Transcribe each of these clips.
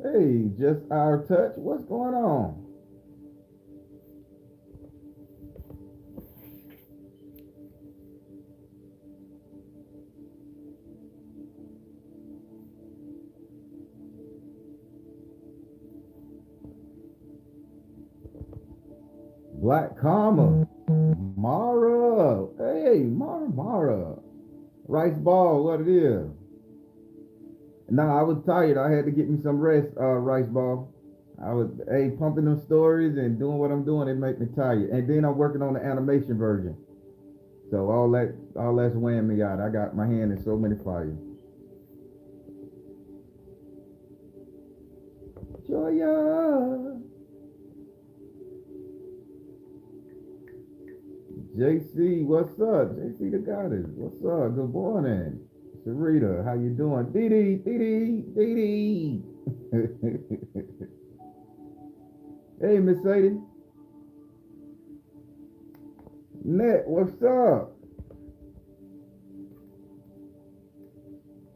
Hey, just our touch. What's going on? Black Karma. Mara. Hey, Mara. Rice ball, what it is? Nah, I was tired. I had to get me some rest, rice ball. I was pumping them stories and doing what I'm doing, it make me tired. And then I'm working on the animation version. So all that's weighing me out. I got my hand in so many fires. Joya. JC, what's up? JC the goddess. What's up? Good morning. Sarita, how you doing? Dee Dee. Hey, Miss Sadie. Net, what's up?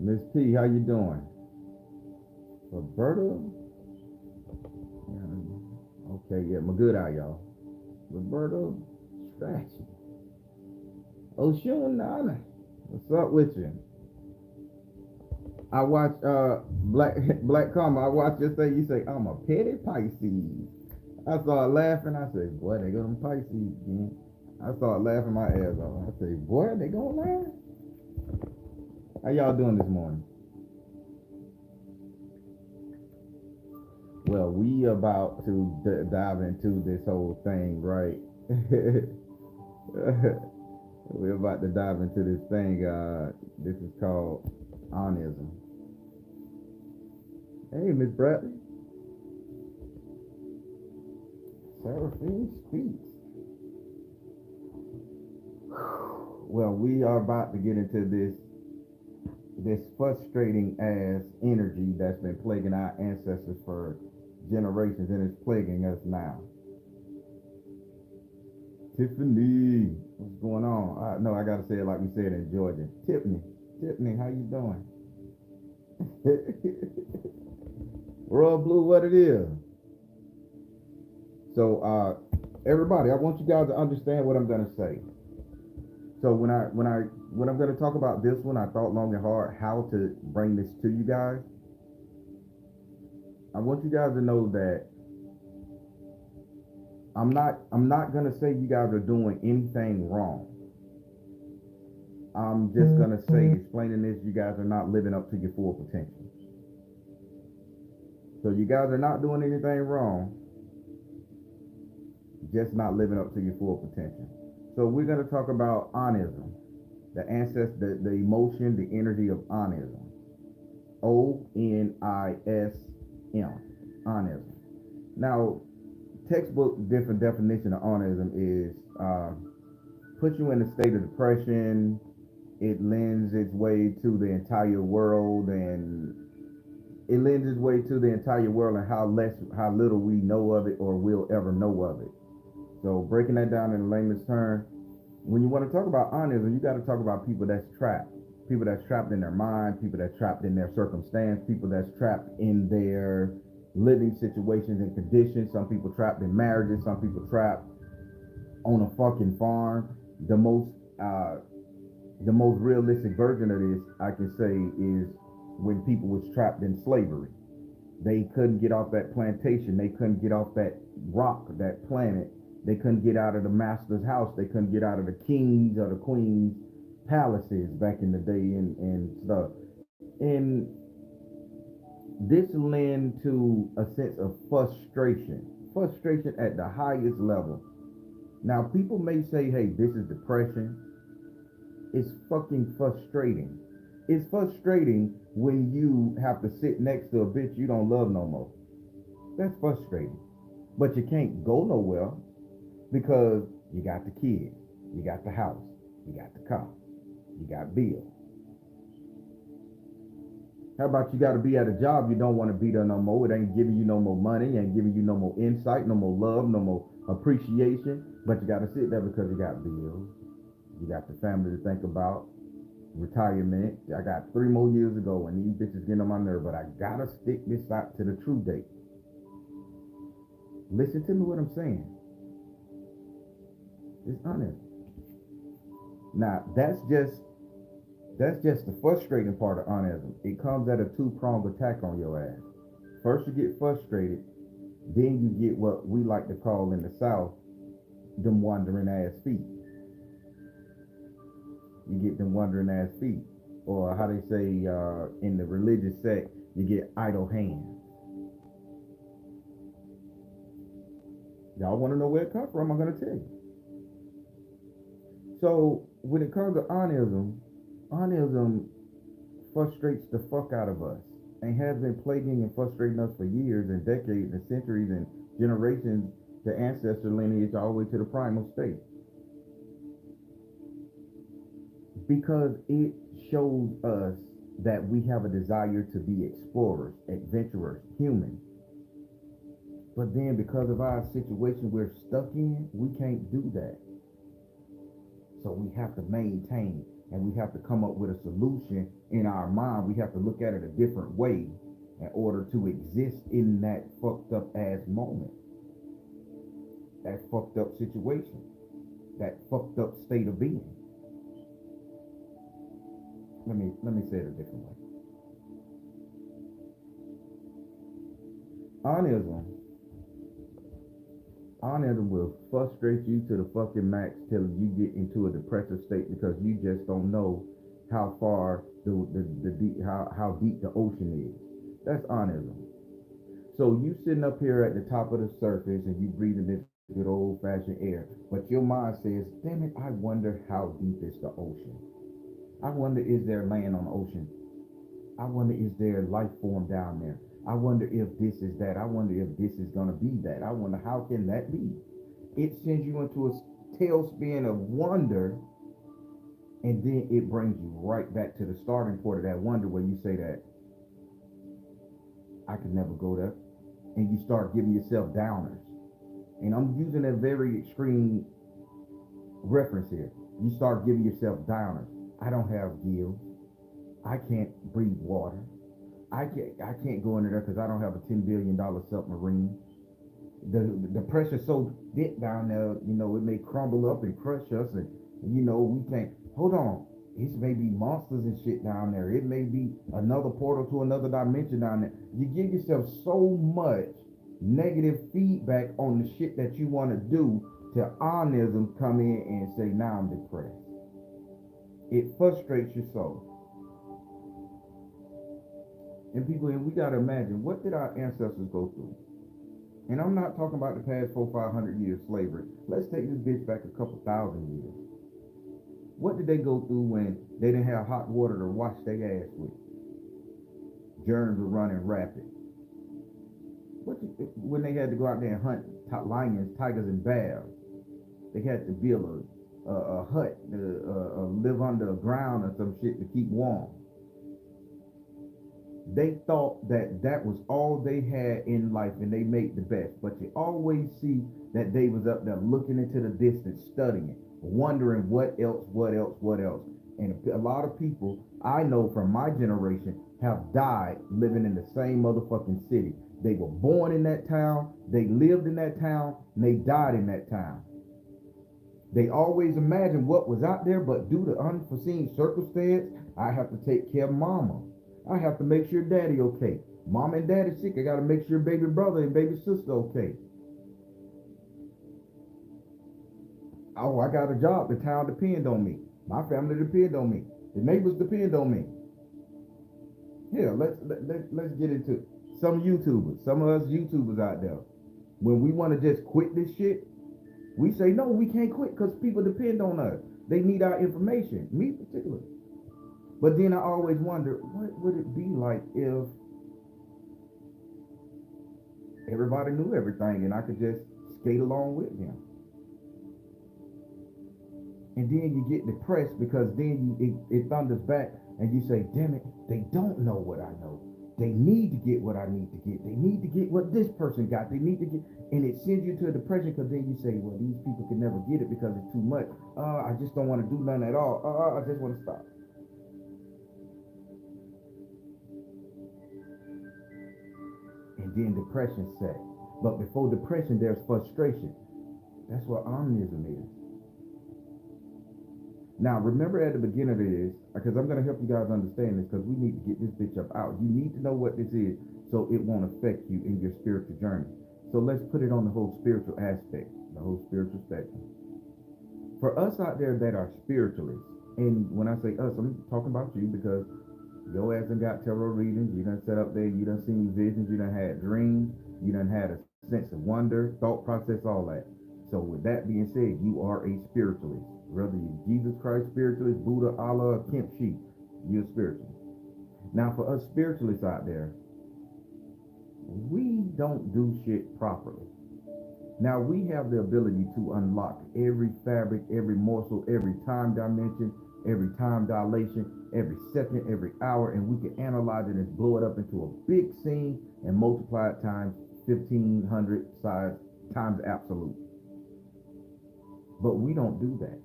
Miss P, how you doing? Roberta? Okay, yeah, my good eye, y'all. Roberta, Strachi. Oshun Nana. What's up with you? I watch Black Karma. I watched you say I'm a petty Pisces. I started laughing. I said, boy, they go them Pisces again. I started laughing my ass off. I said, boy, they gonna laugh. How y'all doing this morning? Well, we about to dive into this whole thing, right? We're about to dive into this thing. This is called Onism. Hey, Miss Bradley. Seraphine speaks. Well, we are about to get into this frustrating ass energy that's been plaguing our ancestors for generations and is plaguing us now. Tiffany, what's going on? No, I gotta say it like we said in Georgia. Tiffany, how you doing? Royal Blue, what it is? So, everybody, I want you guys to understand what I'm gonna say. So when I'm gonna talk about this one, I thought long and hard how to bring this to you guys. I want you guys to know that I'm not gonna say you guys are doing anything wrong. I'm just gonna say, explaining this, you guys are not living up to your full potential. So you guys are not doing anything wrong, just not living up to your full potential. So we're gonna talk about Onism, the ancestor, the emotion, the energy of Onism. Onism. Onism. Now, textbook different definition of Onism is put you in a state of depression. It lends its way to the entire world, and how little we know of it or will ever know of it. So breaking that down in layman's terms, when you want to talk about Onism, you got to talk about people that's trapped. People that's trapped in their mind, people that's trapped in their circumstance, people that's trapped in their living situations and conditions. Some people trapped in marriages, some people trapped on a fucking farm. The most realistic version of this, I can say, is when people was trapped in slavery. They couldn't get off that plantation. They couldn't get off that rock, that planet, They couldn't get out of the master's house. They couldn't get out of the king's or the queen's palaces back in the day and stuff. And this led to a sense of frustration at the highest level. Now, people may say, hey, this is depression. It's fucking frustrating. It's frustrating when you have to sit next to a bitch you don't love no more. That's frustrating. But you can't go nowhere because you got the kids, you got the house, you got the car, you got bills. How about you got to be at a job you don't want to be there no more? It ain't giving you no more money, ain't giving you no more insight, no more love, no more appreciation. But you got to sit there because you got bills, you got the family to think about, retirement. I got 3 more years to go, and these bitches getting on my nerve. But I gotta stick this out to the true date. Listen to me what I'm saying. It's honest. Now that's just the frustrating part of Onism. It comes at a 2-pronged attack on your ass. First you get frustrated, then you get what we like to call in the South them wandering ass feet. You get them wandering ass feet, or how they say in the religious sect, you get idle hands. Y'all want to know where it comes from? I'm going to tell you. So when it comes to Onism frustrates the fuck out of us and has been plaguing and frustrating us for years and decades and centuries and generations, the ancestor lineage all the way to the primal state. Because it shows us that we have a desire to be explorers, adventurers, humans. But then because of our situation we're stuck in, we can't do that. So we have to maintain, and we have to come up with a solution in our mind. We have to look at it a different way in order to exist in that fucked up ass moment, that fucked up situation, that fucked up state of being. Let me say it a different way. Onism will frustrate you to the fucking max till you get into a depressive state because you just don't know how far how deep the ocean is. That's Onism. So you sitting up here at the top of the surface and you breathing this good old fashioned air, but your mind says, damn it, I wonder how deep is the ocean. I wonder, is there land on the ocean? I wonder, is there life form down there? I wonder if this is that. I wonder if this is going to be that. I wonder, how can that be? It sends you into a tailspin of wonder, and then it brings you right back to the starting point of that wonder where you say that, I could never go there. And you start giving yourself downers. And I'm using a very extreme reference here. You start giving yourself downers. I don't have gills. I can't breathe water. I can't go into there because I don't have a $10 billion submarine. The pressure's so thick down there, it may crumble up and crush us, and we can't. Hold on, it may be monsters and shit down there. It may be another portal to another dimension down there. You give yourself so much negative feedback on the shit that you want to do till Onism come in and say, now I'm depressed. It frustrates your soul. And we gotta imagine, what did our ancestors go through? And I'm not talking about the past 400-500 years of slavery. Let's take this bitch back a couple thousand years. What did they go through when they didn't have hot water to wash their ass with? Germs were running rapid. When they had to go out there and hunt lions, tigers, and bears, they had to build a hut, live under the ground or some shit to keep warm. They thought that was all they had in life, and they made the best. But you always see that they was up there looking into the distance, studying, wondering what else. And a lot of people I know from my generation have died living in the same motherfucking city. They were born in that town, they lived in that town, and they died in that town. They always imagined what was out there, but due to unforeseen circumstance, I have to take care of mama. I have to make sure daddy okay. Mom and daddy sick. I got to make sure baby brother and baby sister okay. Oh, I got a job. The town depend on me. My family depend on me. The neighbors depend on me. Yeah, let's get into some YouTubers. Some of us YouTubers out there. When we want to just quit this shit, we say no, we can't quit because people depend on us. They need our information. Me particular. But then I always wonder, what would it be like if everybody knew everything and I could just skate along with them? And then you get depressed because then it thunders back and you say, damn it, they don't know what I know. They need to get what I need to get. They need to get what this person got. They need to get, and it sends you to a depression because then you say, well, these people can never get it because it's too much. I just don't want to do nothing at all. I just want to stop. And then depression set. But before depression, there's frustration. That's what Onism is. Now, remember at the beginning of this, because I'm going to help you guys understand this, because we need to get this bitch up out. You need to know what this is so it won't affect you in your spiritual journey. So let's put it on the whole spiritual aspect, the whole spiritual spectrum. For us out there that are spiritualists, and when I say us, I'm talking about you because your ass done got tarot readings, you done set up there, you done seen visions, you done had dreams, you done had a sense of wonder, thought process, all that. So with that being said, you are a spiritualist. Whether you're Jesus Christ spiritualist, Buddha, Allah, Kemp Sheep, you're spiritual. Now for us spiritualists out there, we don't do shit properly. Now we have the ability to unlock every fabric, every morsel, every time dimension, every time dilation, every second, every hour, and we can analyze it and blow it up into a big scene and multiply it times 1500 size times absolute. But we don't do that.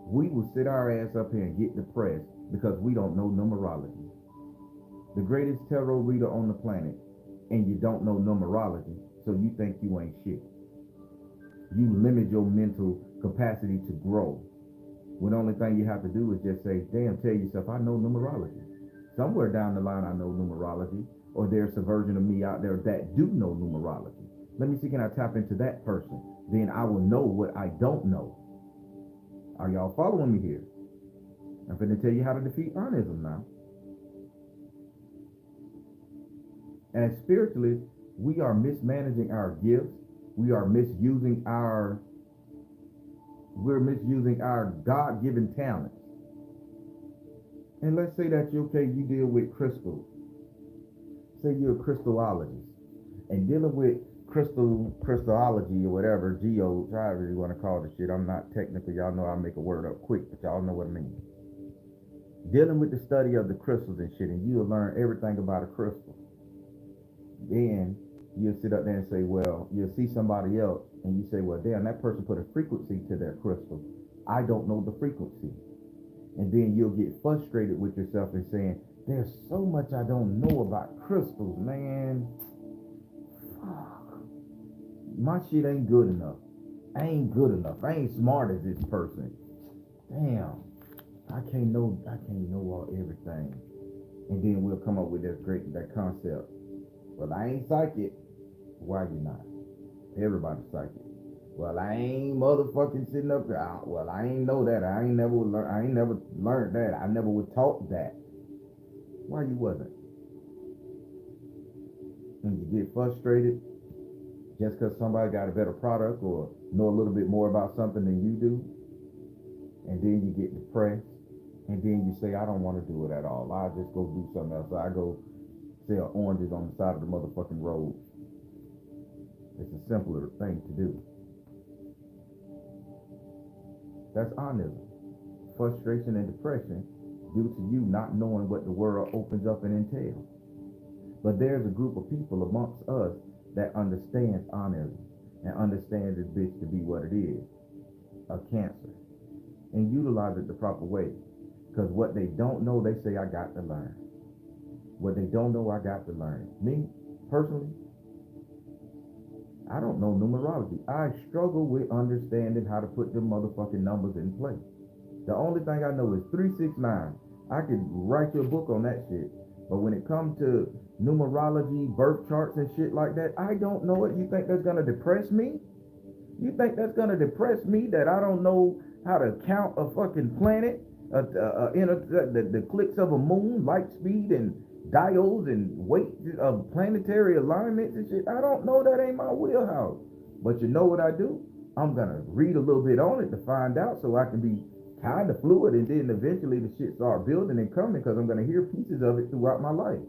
We will sit our ass up here and get depressed because we don't know numerology. The greatest tarot reader on the planet, and you don't know numerology, so you think you ain't shit. You limit your mental capacity to grow. When the only thing you have to do is just say, damn, tell yourself, I know numerology. Somewhere down the line, I know numerology, or there's a version of me out there that do know numerology. Let me see, can I tap into that person? Then I will know what I don't know. Are y'all following me here? I'm going to tell you how to defeat Onism now. As spiritualists, we are mismanaging our gifts. We're misusing our God-given talents. And let's say that you deal with crystals. Say you're a crystallologist and dealing with crystallology or whatever, however you want to call this shit. I'm not technical. Y'all know I make a word up quick, but y'all know what I mean. Dealing with the study of the crystals and shit, and you'll learn everything about a crystal. Then you'll sit up there and say, well, you'll see somebody else and you say, well, damn, that person put a frequency to their crystal. I don't know the frequency. And then you'll get frustrated with yourself and saying, there's so much I don't know about crystals, man. My shit ain't good enough. I ain't good enough. I ain't smart as this person. Damn. I can't know all everything. And then we'll come up with that concept. Well, I ain't psychic. Why you not? Everybody's psychic. Well, I ain't motherfucking sitting up there. Well, I ain't know that. I ain't never learned that. I never was taught that. Why you wasn't? And you get frustrated just because somebody got a better product or know a little bit more about something than you do. And then you get depressed. And then you say, I don't want to do it at all. I'll just go do something else. I go sell oranges on the side of the motherfucking road. It's a simpler thing to do. That's Onism. Frustration and depression due to you not knowing what the world opens up and entails. But there's a group of people amongst us that understands Onism and understands this bitch to be what it is, a cancer, and utilize it the proper way. Because what they don't know, they say, I got to learn. What they don't know, I got to learn. Me, personally, I don't know numerology. I struggle with understanding how to put them motherfucking numbers in place. The only thing I know is 369. I could write you a book on that shit. But when it comes to numerology, birth charts and shit like that, I don't know it. You think that's going to depress me? You think that's gonna depress me that I don't know how to count a fucking planet, the clicks of a moon, light speed, and diodes and weight of planetary alignments and shit? I don't know. That ain't my wheelhouse. But you know what I do? I'm gonna read a little bit on it to find out, so I can be kind of fluid, and then eventually the shit start building and coming, because I'm gonna hear pieces of it throughout my life.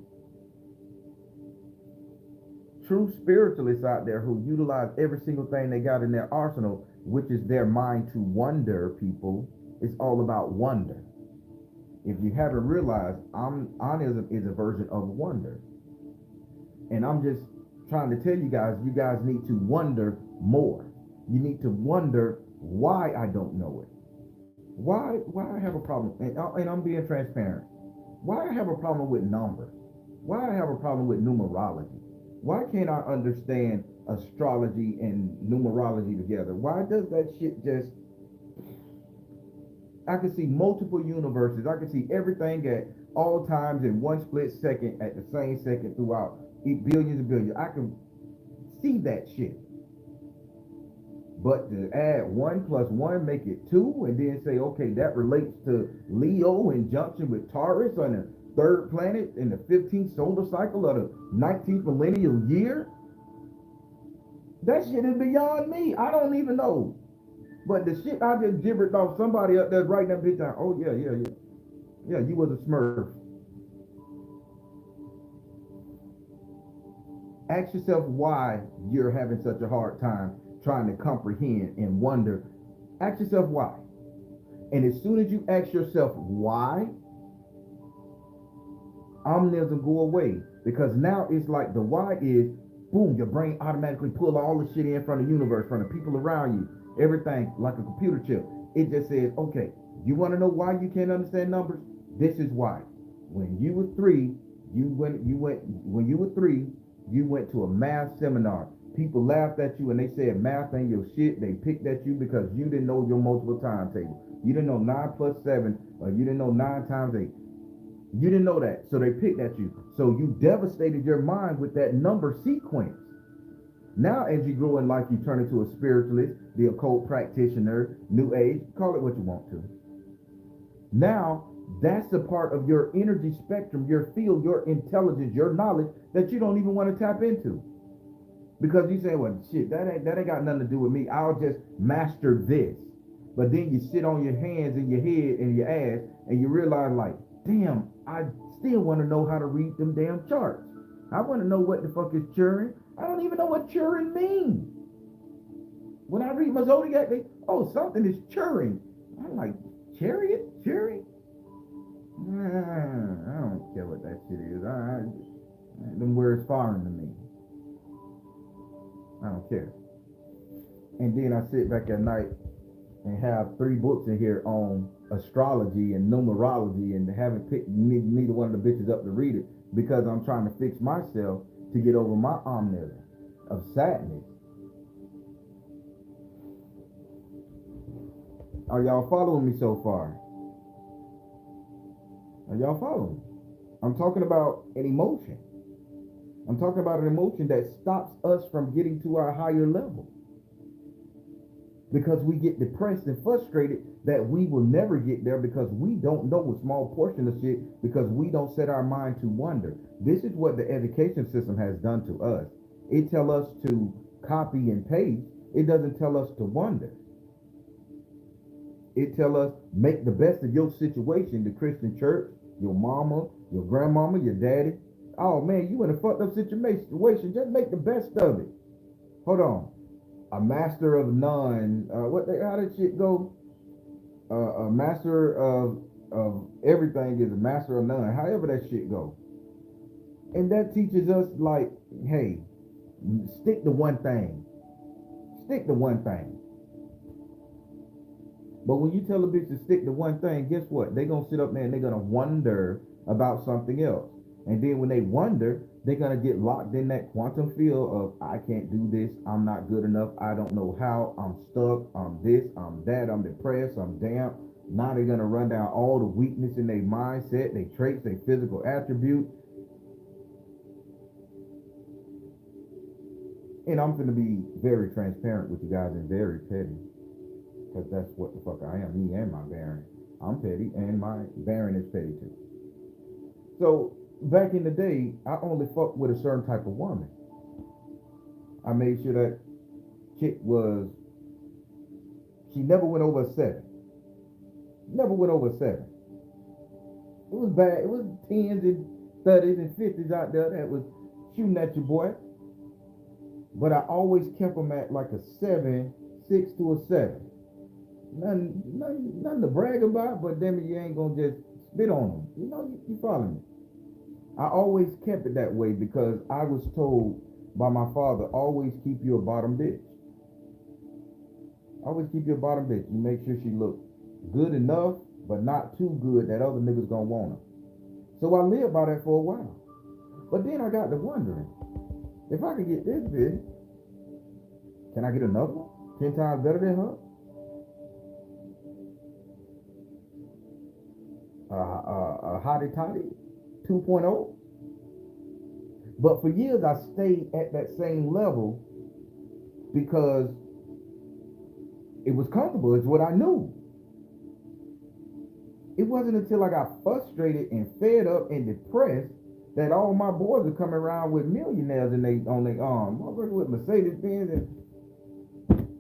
True spiritualists out there who utilize every single thing they got in their arsenal, which is their mind to wonder, people. It's all about wonder. If you haven't realized, Onism is a version of wonder. And I'm just trying to tell you guys need to wonder more. You need to wonder why I don't know it. Why I have a problem, and I'm being transparent. Why I have a problem with numbers. Why I have a problem with numerology. Why can't I understand astrology and numerology together? Why does that shit just... I can see multiple universes. I can see everything at all times in one split second, at the same second, throughout billions and billions. I can see that shit. But to add 1 plus 1, make it 2, and then say, okay, that relates to Leo in junction with Taurus on the 3rd planet in the 15th solar cycle of the 19th millennial year. That shit is beyond me. I don't even know. But the shit I just gibbered off, somebody up there writing that bitch down. Oh yeah. Yeah, you was a Smurf. Ask yourself why you're having such a hard time trying to comprehend and wonder. Ask yourself why. And as soon as you ask yourself why, omnism go away. Because now it's like the why is, boom, your brain automatically pull all the shit in from the universe, from the people around you, everything, like a computer chip. It just says, okay, you want to know why you can't understand numbers? This is why. When you were 3, when you were 3, you went to a math seminar. People laughed at you and they said math ain't your shit. They picked at you because you didn't know your multiple timetable. You didn't know 9 plus 7, or you didn't know 9 times 8. You didn't know that, so they picked at you. So you devastated your mind with that number sequence. Now, as you grow in life, you turn into a spiritualist, the occult practitioner, new age, call it what you want to. Now, that's the part of your energy spectrum, your field, your intelligence, your knowledge that you don't even want to tap into. Because you say, well, shit, that ain't got nothing to do with me. I'll just master this. But then you sit on your hands and your head and your ass and you realize, like, damn, I still want to know how to read them damn charts. I want to know what the fuck is Turing. I don't even know what Turing means. When I read my zodiac, something is Turing. I'm like, chariot? Turing? I don't care what that shit is. Them words foreign to me. I don't care. And then I sit back at night and have 3 books in here on astrology and numerology, and haven't picked neither one of the bitches up to read it, because I'm trying to fix myself to get over my omnism of sadness. Are y'all following me so far? Are y'all following? I'm talking about an emotion. I'm talking about an emotion that stops us from getting to our higher level. Because we get depressed and frustrated that we will never get there, because we don't know a small portion of shit, because we don't set our mind to wonder. This is what the education system has done to us. It tells us to copy and paste. It doesn't tell us to wonder. It tells us make the best of your situation. The Christian church, your mama, your grandmama, your daddy. Oh man, you in a fucked up situation. Just make the best of it. Hold on. A master of none. How did shit go? A master of everything is a master of none. However that shit go. And that teaches us, like, hey, stick to one thing. Stick to one thing. But when you tell a bitch to stick to one thing, guess what? They're going to sit up there and they're going to wonder about something else. And then when they wonder, they're going to get locked in that quantum field of, I can't do this, I'm not good enough, I don't know how, I'm stuck, I'm this, I'm that, I'm depressed, I'm damp. Now they're going to run down all the weakness in their mindset, their traits, their physical attribute. And I'm going to be very transparent with you guys and very petty, because that's what the fuck I am, me and my Baron. I'm petty, and my Baron is petty too. So back in the day, I only fucked with a certain type of woman. I made sure that chick was, she never went over a 7. Never went over a 7. It was bad. It was 10s and 30s and 50s out there that was shooting at your boy. But I always kept them at like a 7, 6 to a 7. Nothing to brag about, but then you ain't gonna just spit on them. You know, you follow me. I always kept it that way because I was told by my father, always keep you a bottom bitch. Always keep you a bottom bitch. You make sure she look good enough, but not too good that other niggas gonna want her. So I lived by that for a while. But then I got to wondering, if I could get this bitch, can I get another one? 10 times better than her? A hottie toddy 2.0. But for years I stayed at that same level because it was comfortable. It's what I knew. It wasn't until I got frustrated and fed up and depressed that all my boys are coming around with millionaires on their arm. Motherfuckers with Mercedes Benz, and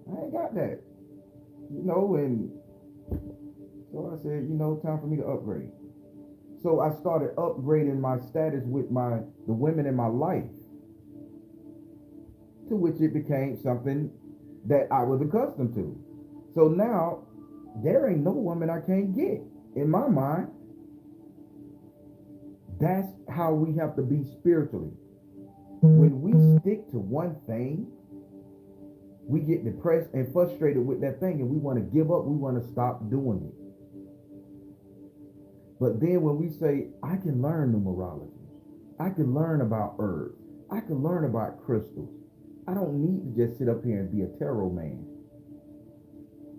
I ain't got that. You know, and so I said, you know, time for me to upgrade. So I started upgrading my status with the women in my life, to which it became something that I was accustomed to. So now there ain't no woman I can't get. In my mind, that's how we have to be spiritually. When we stick to one thing, we get depressed and frustrated with that thing, and we want to give up. We want to stop doing it. But then when we say, I can learn numerology, I can learn about herbs, I can learn about crystals, I don't need to just sit up here and be a tarot man.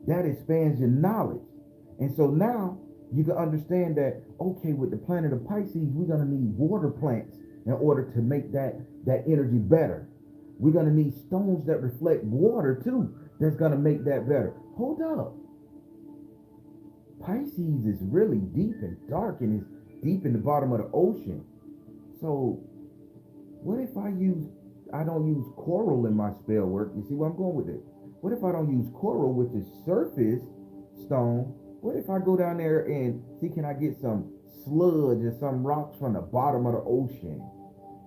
That expands your knowledge. And so now you can understand that, okay, with the planet of Pisces, we're going to need water plants in order to make that energy better. We're going to need stones that reflect water too. That's going to make that better. Hold up. Pisces is really deep and dark, and it's deep in the bottom of the ocean. So what if I don't use coral in my spell work? You see where I'm going with it? What if I don't use coral, which is surface stone? What if I go down there and see, can I get some sludge and some rocks from the bottom of the ocean?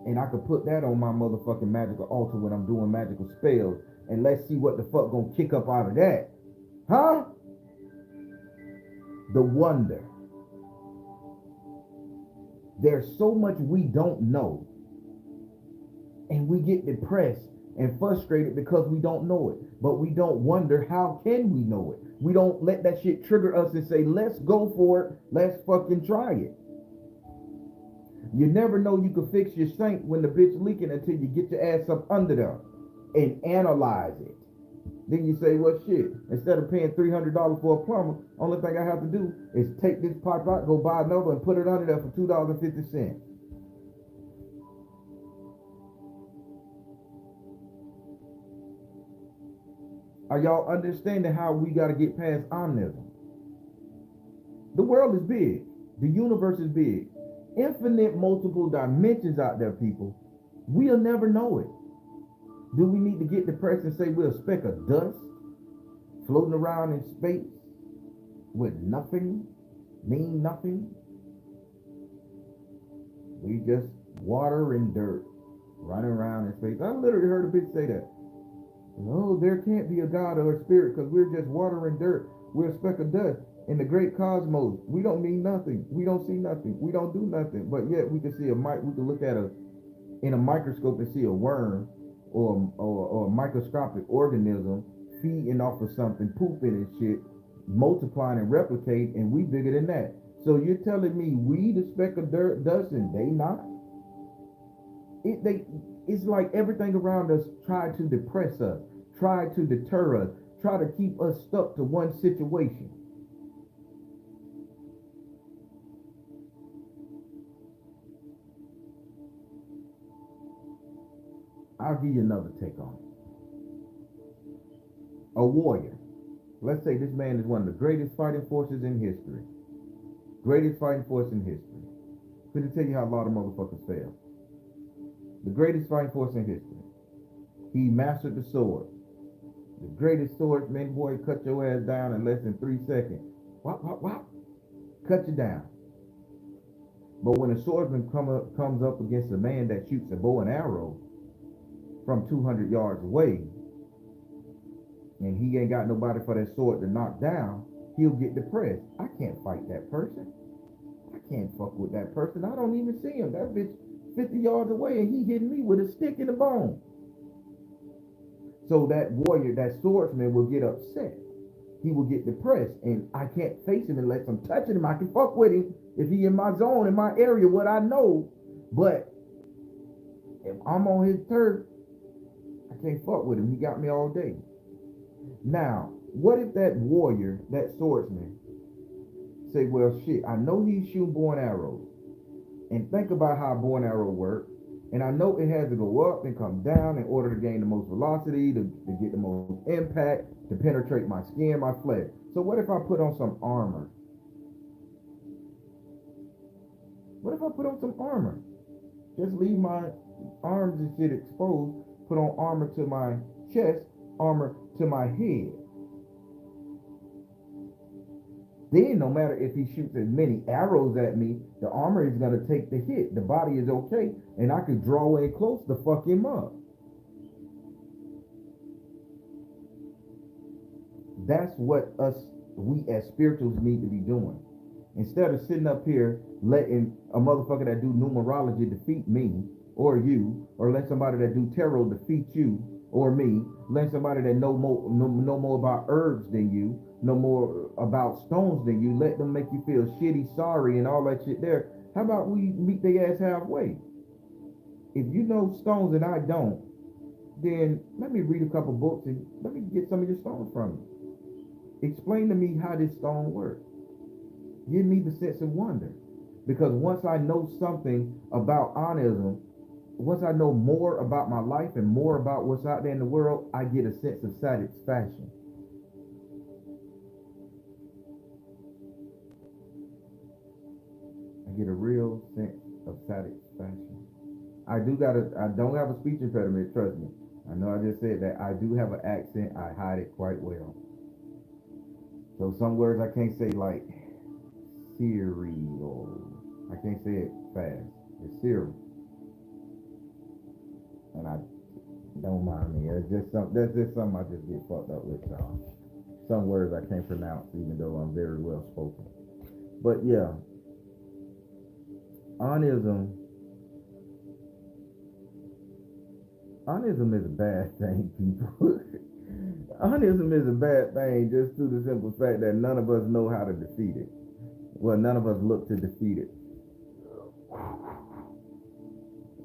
And I could put that on my motherfucking magical altar when I'm doing magical spells. And let's see what the fuck gonna kick up out of that. Huh? The wonder. There's so much we don't know. And we get depressed and frustrated because we don't know it. But we don't wonder, how can we know it? We don't let that shit trigger us and say, let's go for it. Let's fucking try it. You never know you can fix your sink when the bitch leaking until you get your ass up under there and analyze it. Then you say, well, shit, instead of paying $300 for a plumber, only thing I have to do is take this pipe out, go buy another, and put it under there for $2.50. Are y'all understanding how we got to get past omnism? The world is big. The universe is big. Infinite multiple dimensions out there, people. We'll never know it. Do we need to get depressed and say we're a speck of dust floating around in space with nothing, mean nothing? We just water and dirt running around in space. I literally heard a bitch say that. Oh, there can't be a God or a spirit because we're just water and dirt. We're a speck of dust in the great cosmos. We don't mean nothing. We don't see nothing. We don't do nothing. But yet we can see we can look at in a microscope and see a worm or a microscopic organism feeding off of something, pooping and shit, multiplying and replicating, and we bigger than that. So you're telling me we the speck of dirt, dust, and they not? It's like everything around us try to depress us, try to deter us, try to keep us stuck to one situation. I'll give you another take on it. a warrior. Let's say this man is one of the greatest fighting forces in history. Greatest fighting force in history. I'm going to tell you how a lot of motherfuckers fail. The greatest fighting force in history. He mastered the sword. The greatest swordsman, boy, cut your ass down in less than 3 seconds. Wop, wop, wop. Cut you down. But when a swordsman comes up against a man that shoots a bow and arrow from 200 yards away, and he ain't got nobody for that sword to knock down, he'll get depressed. I can't fight that person. I can't fuck with that person. I don't even see him. That bitch 50 yards away and he hitting me with a stick in the bone. So that warrior, that swordsman will get upset. He will get depressed, and I can't face him unless I'm touching him. I can fuck with him if he in my zone, in my area, what I know. But if I'm on his turf, I can't fuck with him. He got me all day. Now, what if that warrior, that swordsman, say, well, shit, I know he's shooting bow and arrows. And think about how a bow and arrow works. And I know it has to go up and come down in order to gain the most velocity, to get the most impact, to penetrate my skin, my flesh. So what if I put on some armor? What if I put on some armor? Just leave my arms and shit exposed, put on armor to my chest, armor to my head. Then no matter if he shoots as many arrows at me, the armor is going to take the hit. The body is okay, and I could draw in close to fuck him up. That's what we as spirituals need to be doing. Instead of sitting up here letting a motherfucker that do numerology defeat me or you, or let somebody that do tarot defeat you or me, let somebody that know more about herbs than you, know more about stones than you, let them make you feel shitty, sorry, and all that shit there. How about we meet their ass halfway? If you know stones and I don't, then let me read a couple books and let me get some of your stones from you. Explain to me how this stone works. Give me the sense of wonder. Because once I know something about Onism, once I know more about my life and more about what's out there in the world, I get a sense of satisfaction. I get a real sense of satisfaction. I don't have a speech impediment, trust me. I know I just said that. I do have an accent. I hide it quite well. So some words I can't say, like cereal. I can't say it fast. It's cereal. And I don't mind me. That's just something I just get fucked up with, y'all. Some words I can't pronounce even though I'm very well spoken. But yeah. Onism is a bad thing, people. Onism is a bad thing just to the simple fact that none of us know how to defeat it. Well, none of us look to defeat it.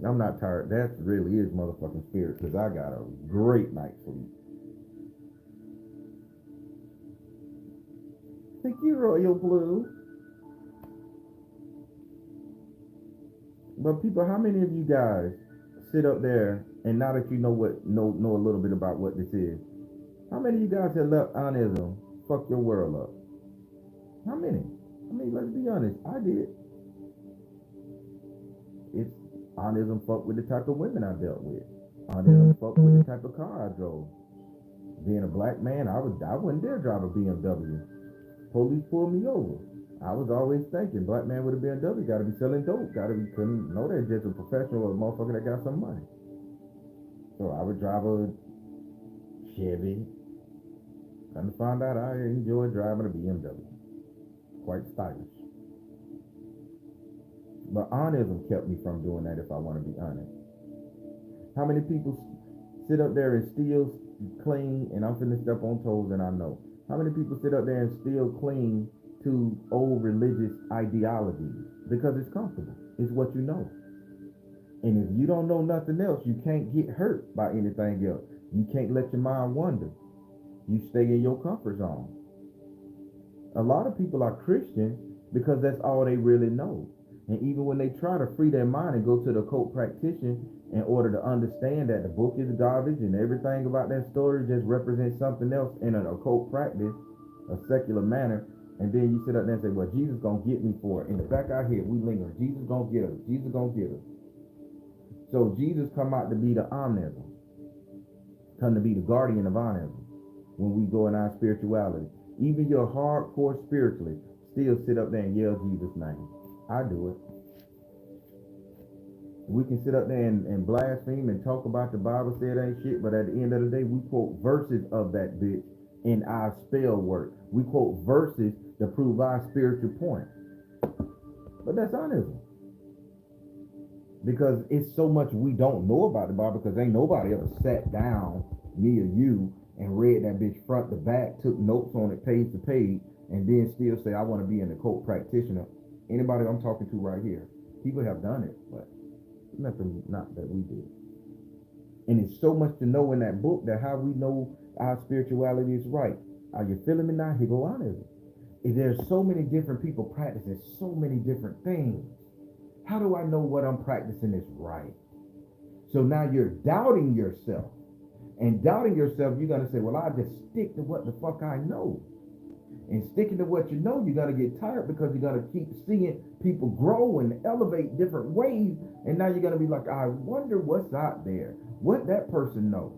I'm not tired. That really is motherfucking spirit, because I got a great night's sleep. Thank you, Royal Blue. But people, how many of you guys sit up there, and now that you know a little bit about what this is, how many of you guys have let Onism fuck your world up? How many? I mean, let's be honest. I did. It's Onism fucked with the type of women I dealt with. Onism fucked with the type of car I drove. Being a black man, I wouldn't dare drive a BMW. Police pulled me over. I was always thinking, black man with a BMW got to be selling dope. Couldn't know that just a professional or a motherfucker that got some money. So I would drive a Chevy. Come to find out, I enjoy driving a BMW. Quite stylish. But Onism kept me from doing that, if I want to be honest. How many people sit up there and still cling, and I'm finna step on toes and I know. How many people sit up there and still cling to old religious ideologies? Because it's comfortable. It's what you know. And if you don't know nothing else, you can't get hurt by anything else. You can't let your mind wander. You stay in your comfort zone. A lot of people are Christians because that's all they really know. And even when they try to free their mind and go to the occult practitioner in order to understand that the book is garbage and everything about that story just represents something else in an occult practice, a secular manner. And then you sit up there and say, well, Jesus gonna get me for it. In the back of our head, we linger. Jesus gonna get us. Jesus gonna get us. So Jesus come out to be the Omnism, come to be the guardian of Onism when we go in our spirituality. Even your hardcore spiritually still sit up there and yell Jesus' name. I do it. We can sit up there and blaspheme and talk about the Bible said ain't shit, but at the end of the day, we quote verses of that bitch in our spell work. We quote verses to prove our spiritual point. But that's Onism. Because it's so much we don't know about the Bible, because ain't nobody ever sat down, me or you, and read that bitch front to back, took notes on it page to page, and then still say, I want to be an occult practitioner. Anybody I'm talking to right here, people have done it, but nothing not that we did. And it's so much to know in that book that how we know our spirituality is right. Are you feeling me now? Here go Onism. There's so many different people practicing so many different things. How do I know what I'm practicing is right? So now you're doubting yourself. And doubting yourself, you're going to say, well, I just stick to what the fuck I know. And sticking to what you know, you're going to get tired because you're going to keep seeing people grow and elevate different ways. And now you're going to be like, I wonder what's out there, what that person knows.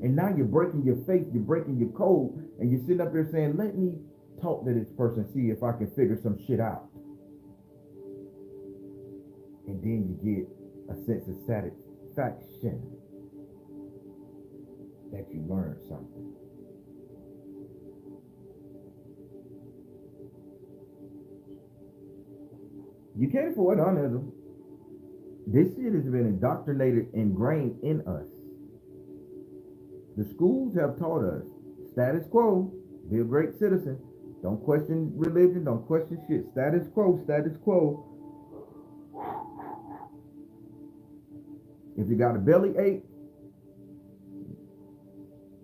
And now you're breaking your faith, you're breaking your code, and you're sitting up there saying, let me talk to this person, see if I can figure some shit out. And then you get a sense of satisfaction that you learned something. You can't afford Onism. This shit has been indoctrinated, ingrained in us. The schools have taught us status quo, be a great citizen. Don't question religion, don't question shit. Status quo, status quo. If you got a belly ache,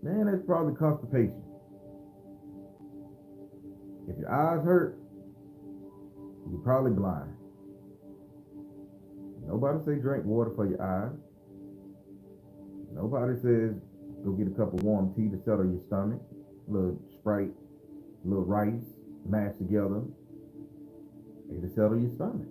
man, that's probably constipation. If your eyes hurt, you're probably blind. Nobody say drink water for your eyes. Nobody says go get a cup of warm tea to settle your stomach. A little Sprite, a little rice, mashed together. It'll settle your stomach.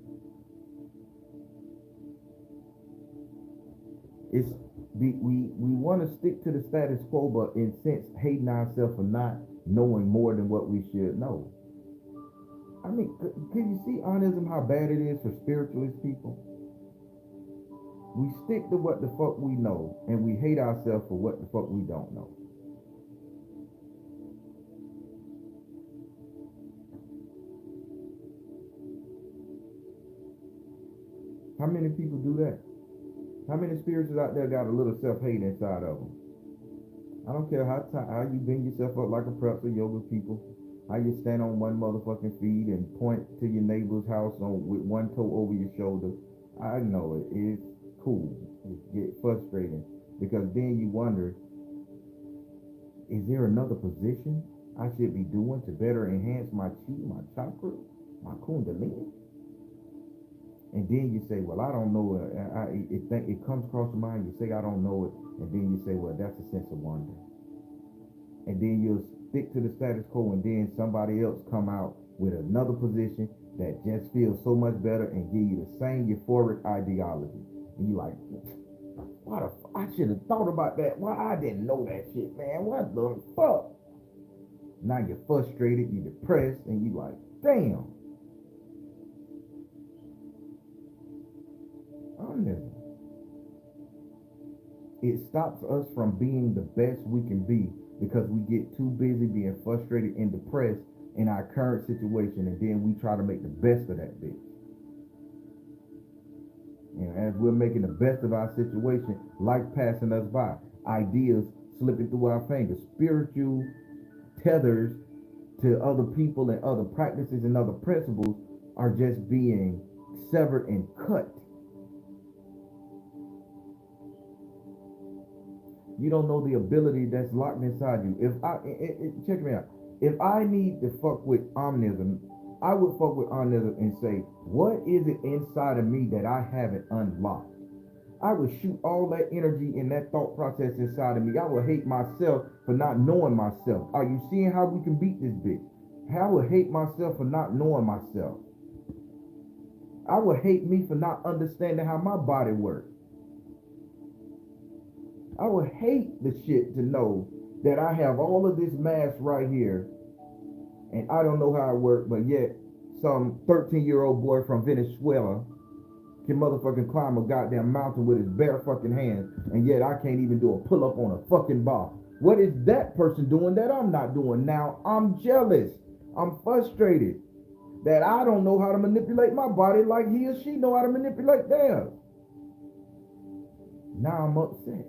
We want to stick to the status quo, but in sense hating ourselves for not knowing more than what we should know. I mean, can you see Onism, how bad it is for spiritualist people? We stick to what the fuck we know, and we hate ourselves for what the fuck we don't know. How many people do that? How many spirits out there got a little self-hate inside of them? I don't care how you bend yourself up like a pretzel, yoga people, how you stand on one motherfucking feet and point to your neighbor's house with one toe over your shoulder. I know it. It's cool. It get frustrating because then you wonder, is there another position I should be doing to better enhance my chi, my chakra, my kundalini? And then you say, well, I don't know. It comes across your mind. You say, I don't know it. And then you say, well, that's a sense of wonder. And then you'll stick to the status quo, and then somebody else come out with another position that just feels so much better and give you the same euphoric ideology. And you're like, I should have thought about that. Why I didn't know that shit, man? What the fuck? Now you're frustrated, you're depressed, and you're like, damn. Onism. It stops us from being the best we can be because we get too busy being frustrated and depressed in our current situation, and then we try to make the best of that bitch. And as we're making the best of our situation, life passing us by, ideas slipping through our fingers, spiritual tethers to other people and other practices and other principles are just being severed and cut. You don't know the ability that's locked inside you. Check me out. If I need to fuck with Onism, I would fuck with Onism and say, what is it inside of me that I haven't unlocked? I would shoot all that energy and that thought process inside of me. I would hate myself for not knowing myself. Are you seeing how we can beat this bitch? I would hate myself for not knowing myself. I would hate me for not understanding how my body works. I would hate the shit to know that I have all of this mass right here and I don't know how it works, but yet some 13-year-old boy from Venezuela can motherfucking climb a goddamn mountain with his bare fucking hands, and yet I can't even do a pull-up on a fucking bar. What is that person doing that I'm not doing? Now I'm jealous. I'm frustrated that I don't know how to manipulate my body like he or she know how to manipulate theirs. Now I'm upset.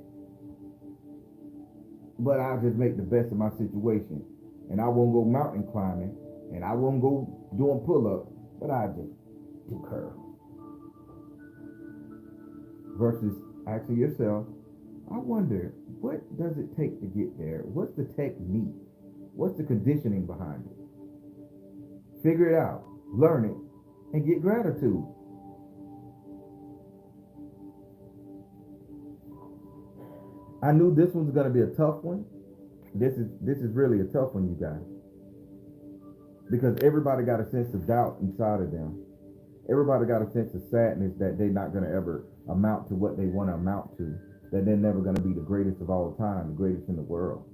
But I'll just make the best of my situation. And I won't go mountain climbing, and I won't go doing pull-ups, but I just do curls. Versus asking yourself, I wonder, what does it take to get there? What's the technique? What's the conditioning behind it? Figure it out, learn it, and get gratitude. I knew this one's gonna be a tough one. This is really a tough one, you guys. Because everybody got a sense of doubt inside of them. Everybody got a sense of sadness that they're not gonna ever amount to what they want to amount to. That they're never gonna be the greatest of all time, the greatest in the world.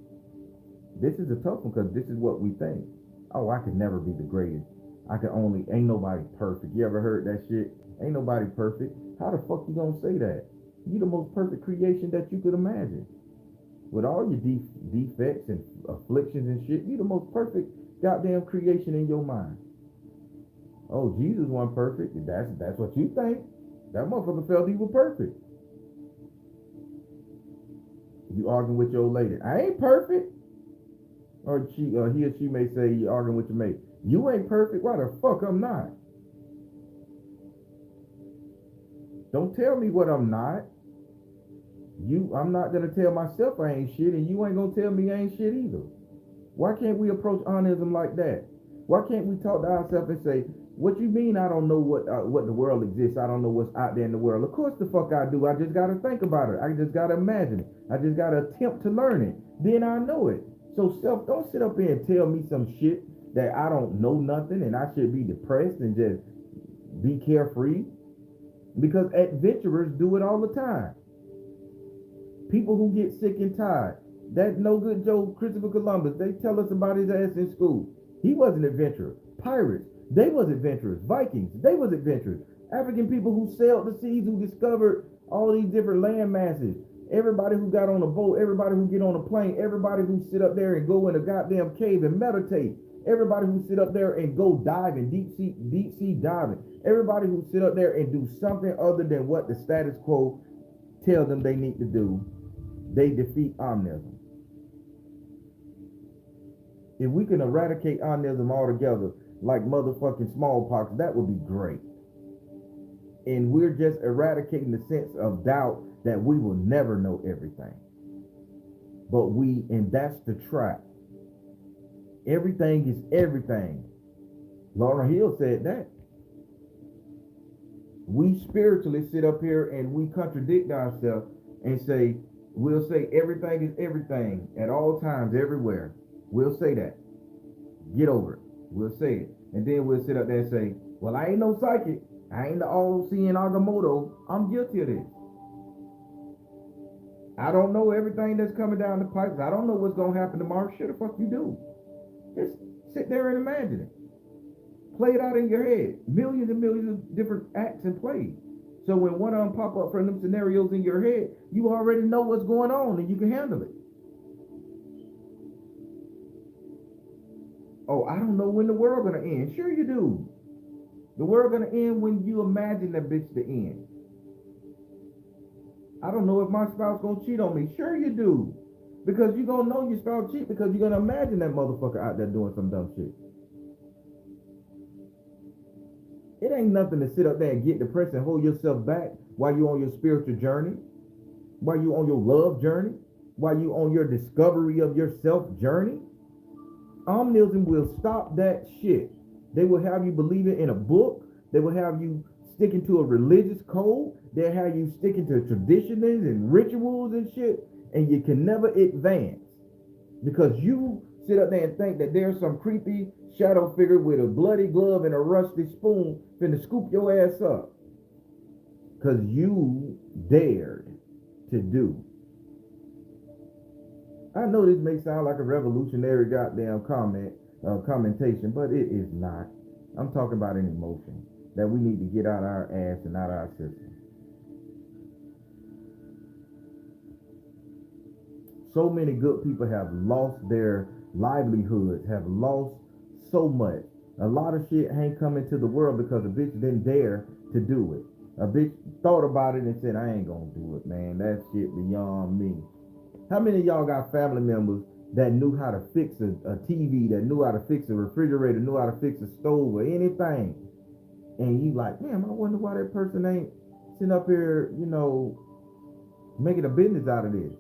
This is a tough one because this is what we think. Oh, I could never be the greatest. Ain't nobody perfect. You ever heard that shit? Ain't nobody perfect. How the fuck you gonna say that? You the most perfect creation that you could imagine. With all your defects and afflictions and shit, you the most perfect goddamn creation in your mind. Oh, Jesus wasn't perfect. That's what you think. That motherfucker felt he was perfect. You arguing with your old lady. I ain't perfect. Or he or she may say you arguing with your mate. You ain't perfect. Why the fuck I'm not? Don't tell me what I'm not. I'm not gonna tell myself I ain't shit, and you ain't gonna tell me I ain't shit either. Why can't we approach Onism like that? Why can't we talk to ourselves and say, what you mean I don't know what the world exists? I don't know what's out there in the world. Of course the fuck I do. I just gotta think about it. I just gotta imagine it. I just gotta attempt to learn it. Then I know it. So self, don't sit up here and tell me some shit that I don't know nothing and I should be depressed and just be carefree. Because adventurers do it all the time. People who get sick and tired. That no good Joe Christopher Columbus, they tell us about his ass in school. He was an adventurer. Pirates, they was adventurers. Vikings, they was adventurers. African people who sailed the seas, who discovered all these different land masses. Everybody who got on a boat, everybody who get on a plane, everybody who sit up there and go in a goddamn cave and meditate. Everybody who sit up there and go diving, deep sea diving. Everybody who sit up there and do something other than what the status quo tell them they need to do, they defeat Onism. If we can eradicate Onism altogether, like motherfucking smallpox, that would be great. And we're just eradicating the sense of doubt that we will never know everything. And that's the trap. Everything is everything. Lauryn Hill said that. We spiritually sit up here and we contradict ourselves and say, we'll say everything is everything at all times, everywhere. We'll say that. Get over it. We'll say it. And then we'll sit up there and say, well, I ain't no psychic. I ain't the all-seeing Agamotto. I'm guilty of this. I don't know everything that's coming down the pipes. I don't know what's going to happen tomorrow. Sure the fuck you do. Just sit there and imagine it. Play it out in your head. Millions and millions of different acts and plays. So when one of them pop up from them scenarios in your head, you already know what's going on and you can handle it. Oh, I don't know when the world gonna end. Sure you do. The world gonna end when you imagine that bitch to end. I don't know if my spouse gonna cheat on me. Sure you do. Because you gonna know your spouse cheat because you're gonna imagine that motherfucker out there doing some dumb shit. It ain't nothing to sit up there and get depressed and hold yourself back while you on your spiritual journey, while you on your love journey, while you on your discovery of yourself journey. Omnism will stop that shit. They will have you believe it in a book. They will have you sticking to a religious code. They have you sticking to traditions and rituals and shit, and you can never advance because you sit up there and think that there's some creepy shadow figure with a bloody glove and a rusty spoon finna scoop your ass up because you dared to do. I know this may sound like a revolutionary goddamn commentation, but it is not. I'm talking about an emotion that we need to get out our ass and out our system. So many good people have lost their livelihoods, have lost so much. A lot of shit ain't coming to the world because a bitch didn't dare to do it. A bitch thought about it and said, I ain't gonna do it, man. That shit beyond me. How many of y'all got family members that knew how to fix a TV, that knew how to fix a refrigerator, knew how to fix a stove or anything? And you like, damn, I wonder why that person ain't sitting up here, making a business out of this.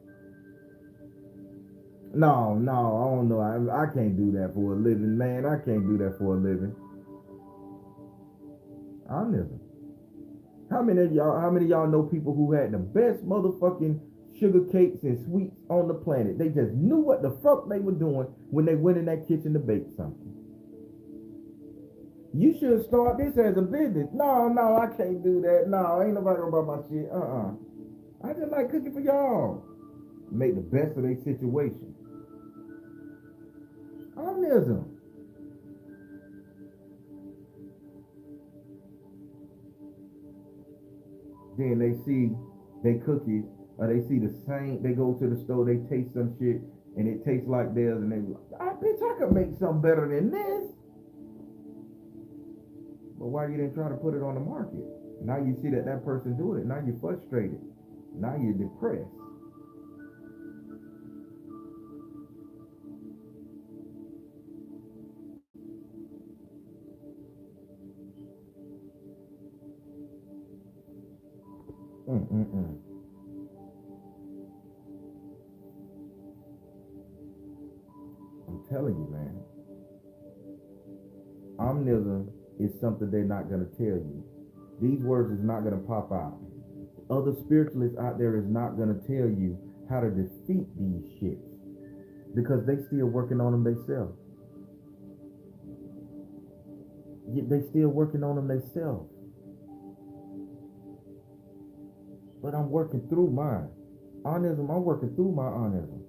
No, I don't know. I can't do that for a living, man. I can't do that for a living. Onism. How many of y'all know people who had the best motherfucking sugar cakes and sweets on the planet? They just knew what the fuck they were doing when they went in that kitchen to bake something. You should start this as a business. No, I can't do that. No, ain't nobody gonna buy my shit. I just like cooking for y'all. Make the best of their situation. Onism. Then they see they cookies, or they see the same, they go to the store, they taste some shit, and it tastes like theirs, and they like, bitch, I could make something better than this. But why you didn't try to put it on the market? Now you see that person doing it. Now you're frustrated. Now you're depressed. I'm telling you, man. Omnism is something they're not going to tell you. These words is not going to pop out. Other spiritualists out there is not going to tell you how to defeat these shits because they still working on them themselves. They still working on them themselves. But I'm working through mine. Onism, I'm working through my onism.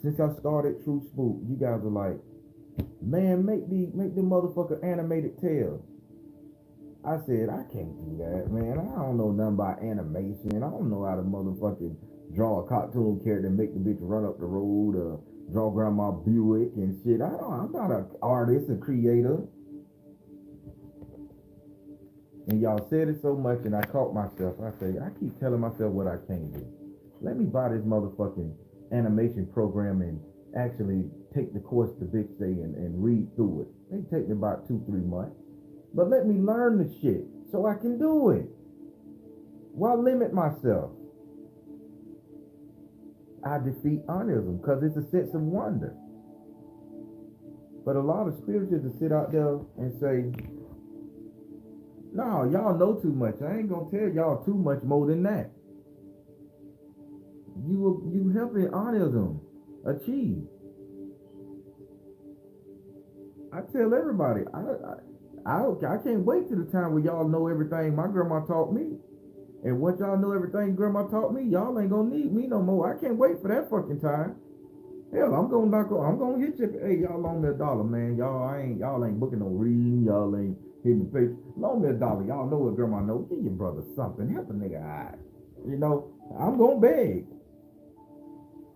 Since I started True Spook, you guys are like, man, make the motherfucker animated tail. I said, I can't do that, man. I don't know nothing about animation. I don't know how to motherfucking draw a cartoon character and make the bitch run up the road or draw Grandma Buick and shit. I'm not an artist, a creator. And y'all said it so much, and I caught myself. I say, I keep telling myself what I can't do. Let me buy this motherfucking animation program and actually take the course the bitch say and read through it. They take me about 2-3 months. But let me learn the shit so I can do it. Why limit myself? I defeat onism because it's a sense of wonder. But a lot of spiritualists sit out there and say, no, y'all know too much. I ain't gonna tell y'all too much more than that. You helping onism achieve. I tell everybody, I can't wait till the time where y'all know everything my grandma taught me. And once y'all know everything grandma taught me, y'all ain't gonna need me no more. I can't wait for that fucking time. Hell, I'm gonna hit you. Hey, y'all loan me $1, man. Y'all ain't booking no reading. Y'all ain't hitting the face. Loan me $1. Y'all know what grandma know. Give your brother something. Help a nigga out. I'm gonna beg.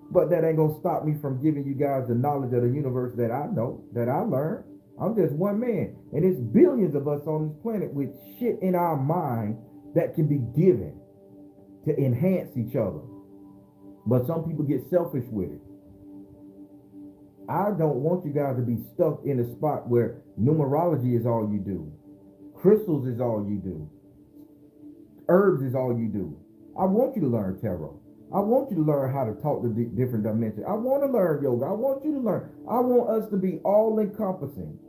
But that ain't gonna stop me from giving you guys the knowledge of the universe that I know, that I learned. I'm just one man. And it's billions of us on this planet with shit in our mind that can be given to enhance each other. But some people get selfish with it. I don't want you guys to be stuck in a spot where numerology is all you do. Crystals is all you do. Herbs is all you do. I want you to learn tarot. I want you to learn how to talk to different dimensions. I want to learn yoga. I want you to learn. I want us to be all encompassing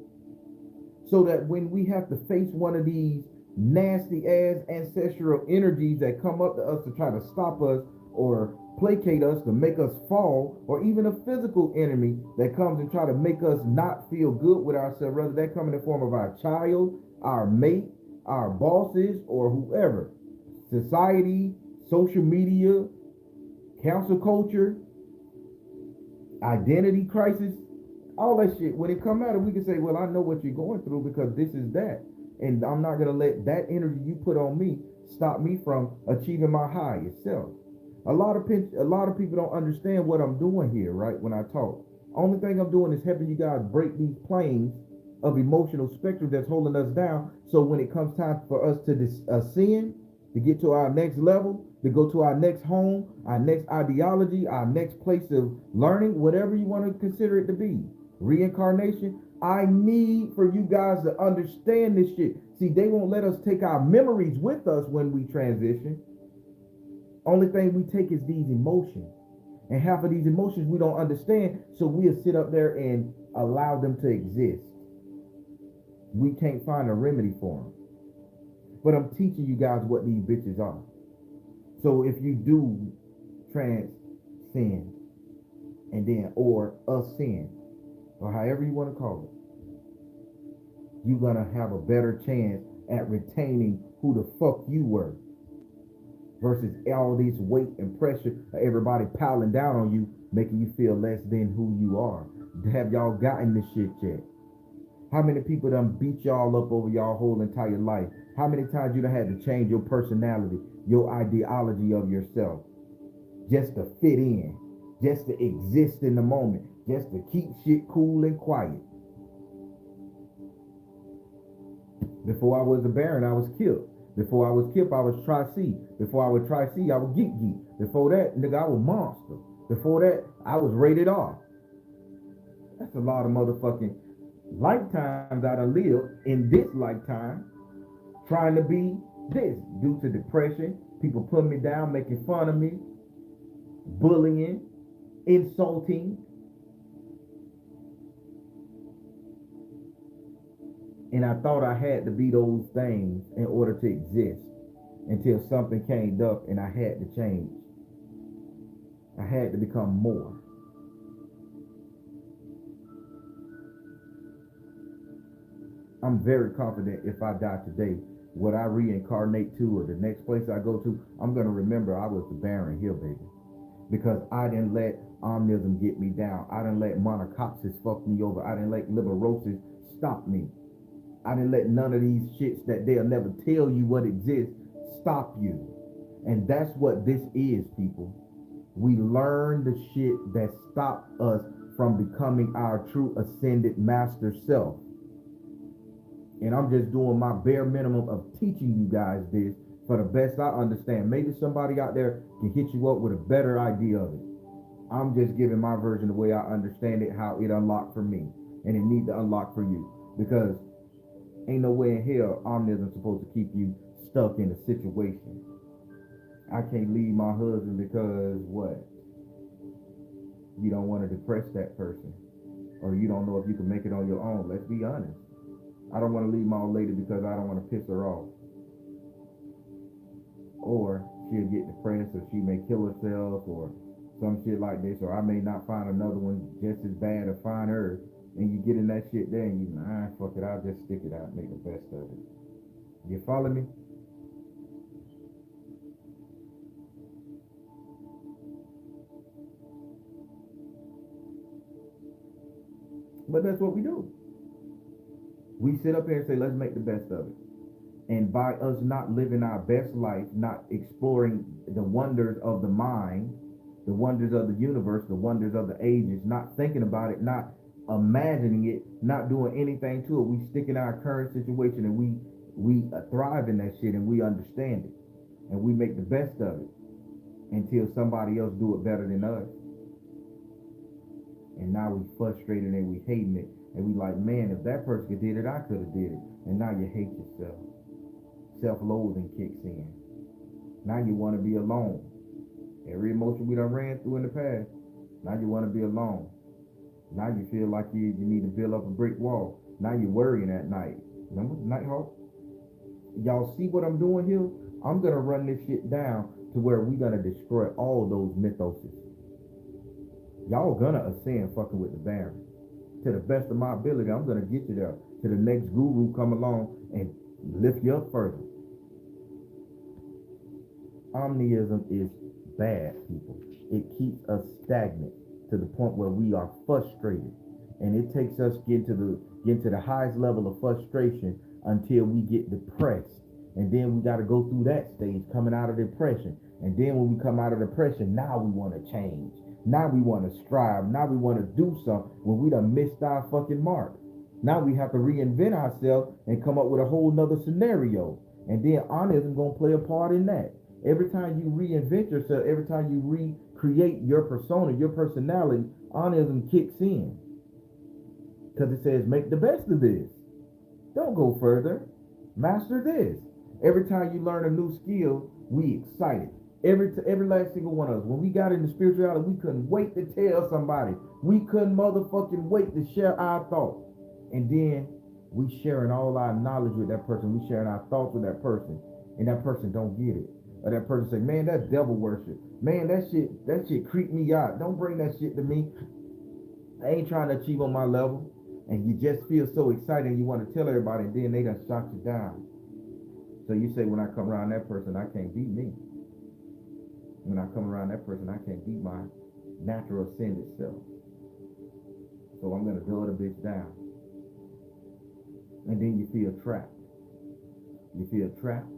so that when we have to face one of these nasty ass ancestral energies that come up to us to try to stop us or placate us to make us fall, or even a physical enemy that comes and try to make us not feel good with ourselves, whether that come in the form of our child, our mate, our bosses, or whoever, society, social media, cancel culture, identity crisis, all that shit. When it come out, we can say, well, I know what you're going through because this is that. And I'm not going to let that energy you put on me stop me from achieving my highest self. A lot of people don't understand what I'm doing here, right? When I talk, only thing I'm doing is helping you guys break these planes of emotional spectrum that's holding us down. So when it comes time for us to ascend, to get to our next level, to go to our next home, our next ideology, our next place of learning, whatever you want to consider it to be, reincarnation, I need for you guys to understand this shit. See, they won't let us take our memories with us when we transition. Only thing we take is these emotions. And half of these emotions we don't understand, so we'll sit up there and allow them to exist. We can't find a remedy for them. But I'm teaching you guys what these bitches are. So if you do transcend and then or ascend, or however you want to call it, you're gonna have a better chance at retaining who the fuck you were versus all this weight and pressure of everybody piling down on you, making you feel less than who you are. Have y'all gotten this shit yet? How many people done beat y'all up over y'all whole entire life? How many times you done had to change your personality, your ideology of yourself, just to fit in, just to exist in the moment, just to keep shit cool and quiet? Before I was a Baron, I was killed. Before I was Kip, I was Tri-C. Before I was Tri-C, I was Geek. Before that, nigga, I was Monster. Before that, I was rated R. That's a lot of motherfucking lifetimes I done lived in this lifetime trying to be this due to depression, people putting me down, making fun of me, bullying, insulting. And I thought I had to be those things in order to exist until something came up and I had to change. I had to become more. I'm very confident if I die today, what I reincarnate to or the next place I go to, I'm going to remember I was the Baron Hill, baby. Because I didn't let Onism get me down. I didn't let monocopsis fuck me over. I didn't let liberosis stop me. I didn't let none of these shits that they'll never tell you what exists stop you. And that's what this is, people. We learn the shit that stopped us from becoming our true ascended master self. And I'm just doing my bare minimum of teaching you guys this for the best I understand. Maybe somebody out there can hit you up with a better idea of it. I'm just giving my version the way I understand it, how it unlocked for me. And it needs to unlock for you. Because ain't no way in hell Omnism's supposed to keep you stuck in a situation. I can't leave my husband because what? You don't want to depress that person. Or you don't know if you can make it on your own. Let's be honest. I don't want to leave my old lady because I don't want to piss her off. Or she'll get depressed or she may kill herself or some shit like this. Or I may not find another one just as bad or find her. And you get in that shit there and you, fuck it, I'll just stick it out and make the best of it. You follow me? But that's what we do. We sit up here and say, let's make the best of it. And by us not living our best life, not exploring the wonders of the mind, the wonders of the universe, the wonders of the ages, not thinking about it, not imagining it, not doing anything to it, we stick in our current situation and we thrive in that shit and we understand it. And we make the best of it until somebody else do it better than us. And now we frustrated and we hating it. And we like, man, if that person did it, I could have did it. And now you hate yourself. Self-loathing kicks in. Now you want to be alone. Every emotion we done ran through in the past, now you want to be alone. Now you feel like you need to build up a brick wall. Now you're worrying at night. Remember Nighthawk? Y'all see what I'm doing here? I'm gonna run this shit down to where we gonna destroy all those mythoses. Y'all gonna ascend fucking with the Baron. To the best of my ability, I'm gonna get you there. To the next guru come along and lift you up further. Omnism is bad, people. It keeps us stagnant to the point where we are frustrated. And it takes us get to the highest level of frustration until we get depressed. And then we got to go through that stage coming out of depression. And then when we come out of depression, now we want to change. Now we want to strive. Now we want to do something when we done missed our fucking mark. Now we have to reinvent ourselves and come up with a whole nother scenario. And then Onism gonna play a part in that. Every time you reinvent yourself, every time you recreate your persona, your personality, Onism kicks in. Because it says, make the best of this. Don't go further. Master this. Every time you learn a new skill, we excited. Every last single one of us. When we got into spirituality, we couldn't wait to tell somebody. We couldn't motherfucking wait to share our thoughts. And then we sharing all our knowledge with that person. We sharing our thoughts with that person. And that person don't get it. Or that person say, man, that's devil worship. Man, that shit creep me out. Don't bring that shit to me. I ain't trying to achieve on my level. And you just feel so excited and you want to tell everybody, and then they done shot you down. So you say, when I come around that person, I can't beat me. When I come around that person, I can't beat my natural ascended self. So I'm going to dull the bitch down. And then you feel trapped. You feel trapped.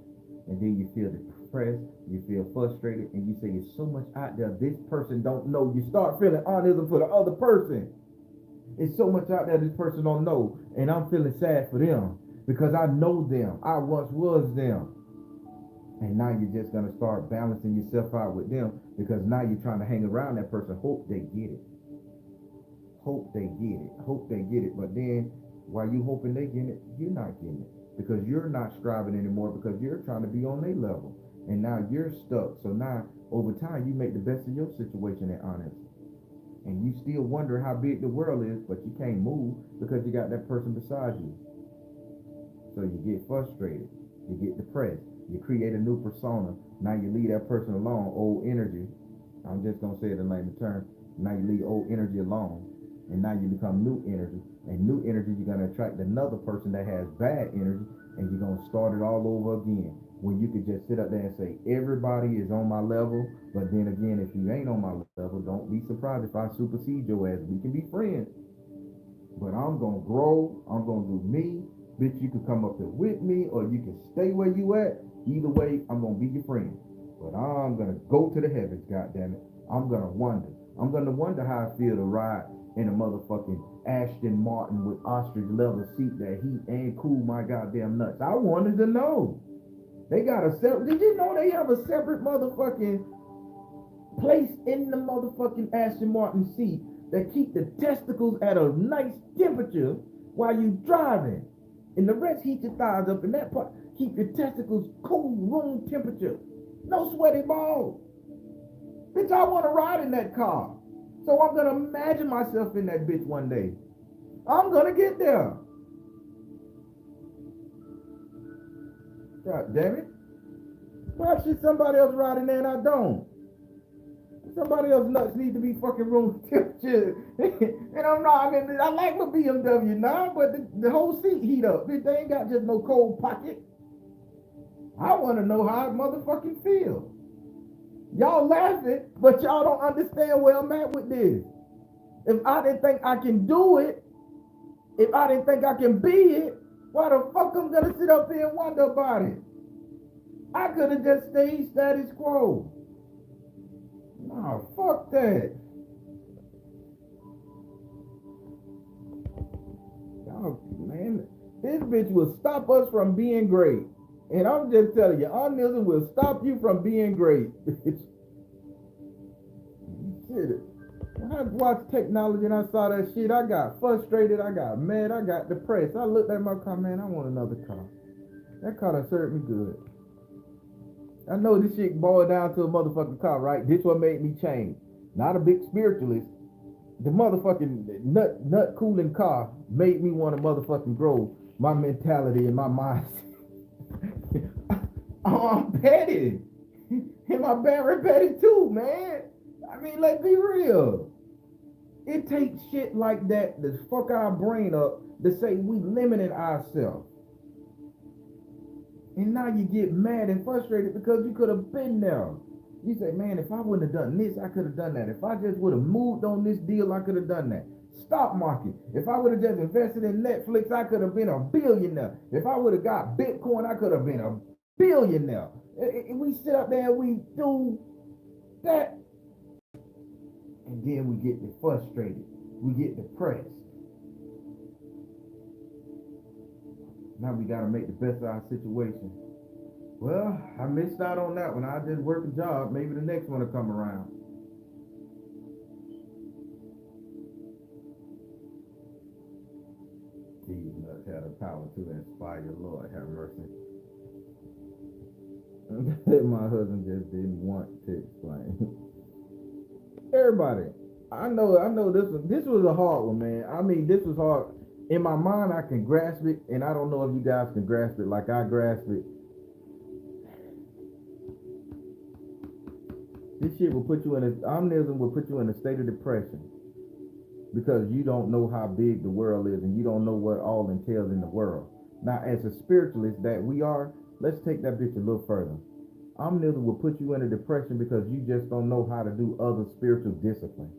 And then you feel depressed. You feel frustrated. And you say, there's so much out there this person don't know. You start feeling Onism for the other person. It's so much out there this person don't know. And I'm feeling sad for them. Because I know them. I once was them. And now you're just going to start balancing yourself out with them. Because now you're trying to hang around that person. Hope they get it. Hope they get it. Hope they get it. But then, while you hoping they get it, you're not getting it. Because you're not striving anymore. Because you're trying to be on their level. And now you're stuck. So now, over time, you make the best of your situation at Honest. And you still wonder how big the world is, but you can't move because you got that person beside you. So you get frustrated. You get depressed. You create a new persona. Now you leave that person alone, old energy. I'm just going to say it in layman terms. Now you leave old energy alone. And now you become new energy. And new energy, you're going to attract another person that has bad energy. And you're going to start it all over again. When you could just sit up there and say, everybody is on my level. But then again, if you ain't on my level, don't be surprised if I supersede your ass. We can be friends. But I'm going to grow. I'm going to do me. Bitch, you can come up here with me or you can stay where you at. Either way, I'm going to be your friend. But I'm going to go to the heavens, goddammit. I'm going to wonder. I'm going to wonder how I feel to ride in a motherfucking Aston Martin with ostrich leather seat that heat and cool my goddamn nuts. I wanted to know. They got a separate, did you know they have a separate motherfucking place in the motherfucking Aston Martin seat that keep the testicles at a nice temperature while you driving? And the rest heat your thighs up, and that part keep your testicles cool, room temperature. No sweaty balls. Bitch, I want to ride in that car. So I'm going to imagine myself in that bitch one day. I'm going to get there. God damn it. Why should somebody else ride in there and I don't? Somebody else nuts need to be fucking room temperature. And I'm not, I mean, I like my BMW now, but the whole seat heat up. Bitch, they ain't got just no cold pocket. I want to know how it motherfucking feels. Y'all laughing, but y'all don't understand where I'm at with this. If I didn't think I can do it, if I didn't think I can be it, why the fuck I'm gonna sit up here and wonder about it? I could have just stayed status quo. Nah, fuck that. Y'all, man, this bitch will stop us from being great. And I'm just telling you, Onism will stop you from being great. Shit. When I watched technology and I saw that shit, I got frustrated, I got mad, I got depressed. I looked at my car, man, I want another car. That car done served me good. I know this shit boiled down to a motherfucking car, right? This what made me change. Not a big spiritualist, the motherfucking nut cooling car made me want to motherfucking grow my mentality and my mindset. I'm petty. And my Barry petty too, man. I mean, let's be real. It takes shit like that to fuck our brain up to say we limiting ourselves. And now you get mad and frustrated because you could have been there. You say, man, if I wouldn't have done this, I could have done that. If I just would have moved on this deal, I could have done that. Stock market. If I would have just invested in Netflix, I could have been a billionaire. If I would have got Bitcoin, I could have been a billionaire. We sit up there and we do that. And then we get frustrated. We get depressed. Now we got to make the best of our situation. Well, I missed out on that one. I just worked a job. Maybe the next one will come around. These nuts have the power to inspire. Lord have mercy. My husband just didn't want to explain. Everybody, I know this was a hard one, man. I mean, this was hard. In my mind, I can grasp it, and I don't know if you guys can grasp it like I grasp it. This shit will put you in Onism will put you in a state of depression because you don't know how big the world is and you don't know what all entails in the world. Now, as a spiritualist that we are, let's take that bitch a little further. Onism will put you in a depression because you just don't know how to do other spiritual disciplines.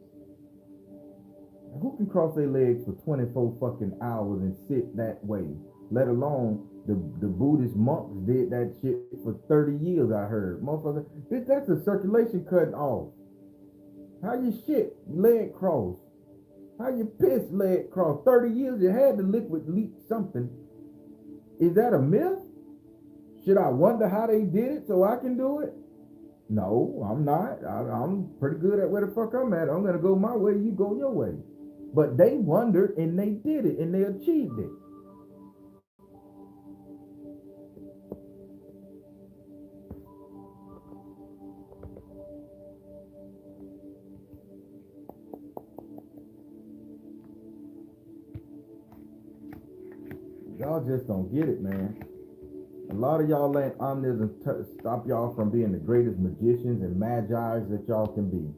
Who can cross their legs for 24 fucking hours and sit that way? Let alone the Buddhist monks did that shit for 30 years, I heard. Motherfucker, bitch, that's a circulation cutting off. How you shit leg cross? How you piss leg cross? 30 years you had the liquid leak something. Is that a myth? Should I wonder how they did it so I can do it? No, I'm not. I'm pretty good at where the fuck I'm at. I'm going to go my way, you go your way. But they wondered and they did it and they achieved it. Y'all just don't get it, man. A lot of y'all let Onism stop y'all from being the greatest magicians and magi's that y'all can be.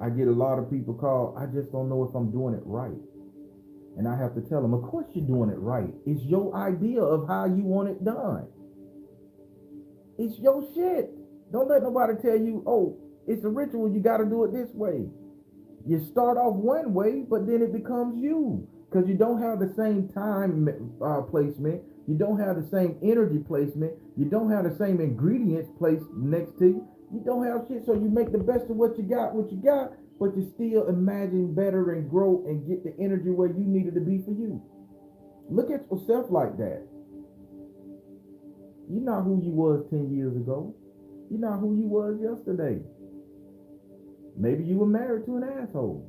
I get a lot of people call, I just don't know if I'm doing it right. And I have to tell them, of course you're doing it right. It's your idea of how you want it done. It's your shit. Don't let nobody tell you, oh, it's a ritual, you got to do it this way. You start off one way, but then it becomes you. Because you don't have the same time placement. You don't have the same energy placement. You don't have the same ingredients placed next to you. You don't have shit, so you make the best of what you got, but you still imagine better and grow and get the energy where you need it to be for you. Look at yourself like that. You're not who you was 10 years ago. You're not who you was yesterday. Maybe you were married to an asshole.